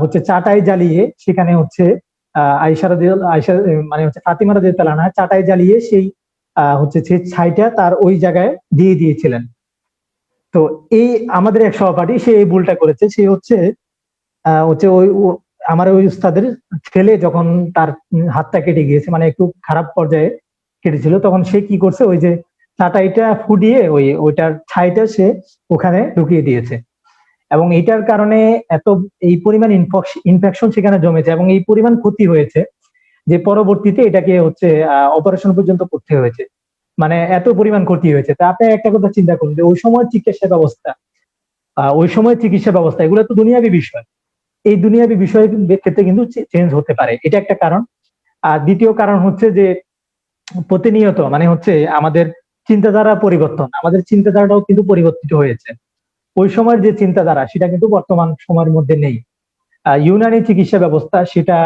হচ্ছে চাটাই জ্বালিয়ে সেখানে হচ্ছে আয়েশা মানে হচ্ছে ফাতিমা রাদিয়াল্লাহু আনহা চাটাই জ্বালিয়ে সেই হচ্ছে সেই ছাইটা তার ওই জায়গায় দিয়ে দিয়েছিলেন। তো এই আমাদের এক সহপাঠী সে এই ভুলটা করেছে। সে হচ্ছে আমার ওই উস্তাদের ছেলে যখন তার হাতটা কেটে গিয়েছে, মানে একটু খারাপ পর্যায়ে কেটেছিল, তখন সে কি করছে, ওই যে চাটাইটা ফুটিয়ে ওইটার ছাইটা সে ওখানে ঢুকিয়ে দিয়েছে। এবং এটার কারণে এই পরিমাণ ইনফেকশন সেখানে জমেছে এবং এই পরিমাণ ক্ষতি হয়েছে যে পরবর্তীতে এটাকে হচ্ছে অপারেশন পর্যন্ত করতে হয়েছে। মানে এত পরিমাণ ক্ষতি হয়েছে। তা আপনি একটা কথা চিন্তা করুন যে ওই সময় চিকিৎসা ব্যবস্থা এগুলো তো দুনিয়াবী বিষয়। এই দুনিয়াবী বিষয়ের ক্ষেত্রে কিন্তু চেঞ্জ হতে পারে, এটা একটা কারণ। আর দ্বিতীয় কারণ হচ্ছে যে প্রতিনিয়ত মানে হচ্ছে আমাদের চিন্তাধারা পরিবর্তন, আমাদের চিন্তাধারাটাও কিন্তু পরিবর্তিত হয়েছে। ওই সময়ের যে চিন্তাধারা সেটা কিন্তু বর্তমান সময়ের মধ্যে নেই। ইউনানি চিকিৎসা ব্যবস্থা সেটা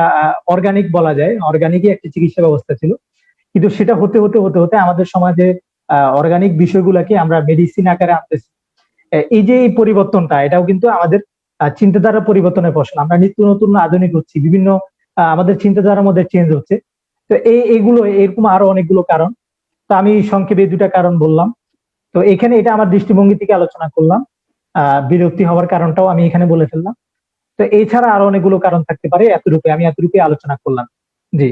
অর্গানিক বলা যায়, অর্গানিকই একটি চিকিৎসা ব্যবস্থা ছিল। কিন্তু সেটা হতে হতে হতে হতে আমাদের সমাজে অর্গানিক বিষয়গুলোকে আমরা মেডিসিন আকারে আনতেছি। এই যে এই পরিবর্তনটা, এটাও কিন্তু আমাদের চিন্তাধারা পরিবর্তনের ফসল। আমরা নিত্য নতুন আধুনিক হচ্ছি, বিভিন্ন আমাদের চিন্তাধারার মধ্যে চেঞ্জ হচ্ছে। তো এইগুলো এরকম আরো অনেকগুলো কারণ। তো আমি সংক্ষেপে দুটা কারণ বললাম। তো এখানে এটা আমার দৃষ্টিভঙ্গি থেকে আলোচনা করলাম। বিরক্তি হওয়ার কারণটাও আমি এখানে বলে ফেললাম। তো এছাড়া আরো অনেকগুলো কারণ থাকতে পারে, আমি এতটুকু আলোচনা করলাম। জি।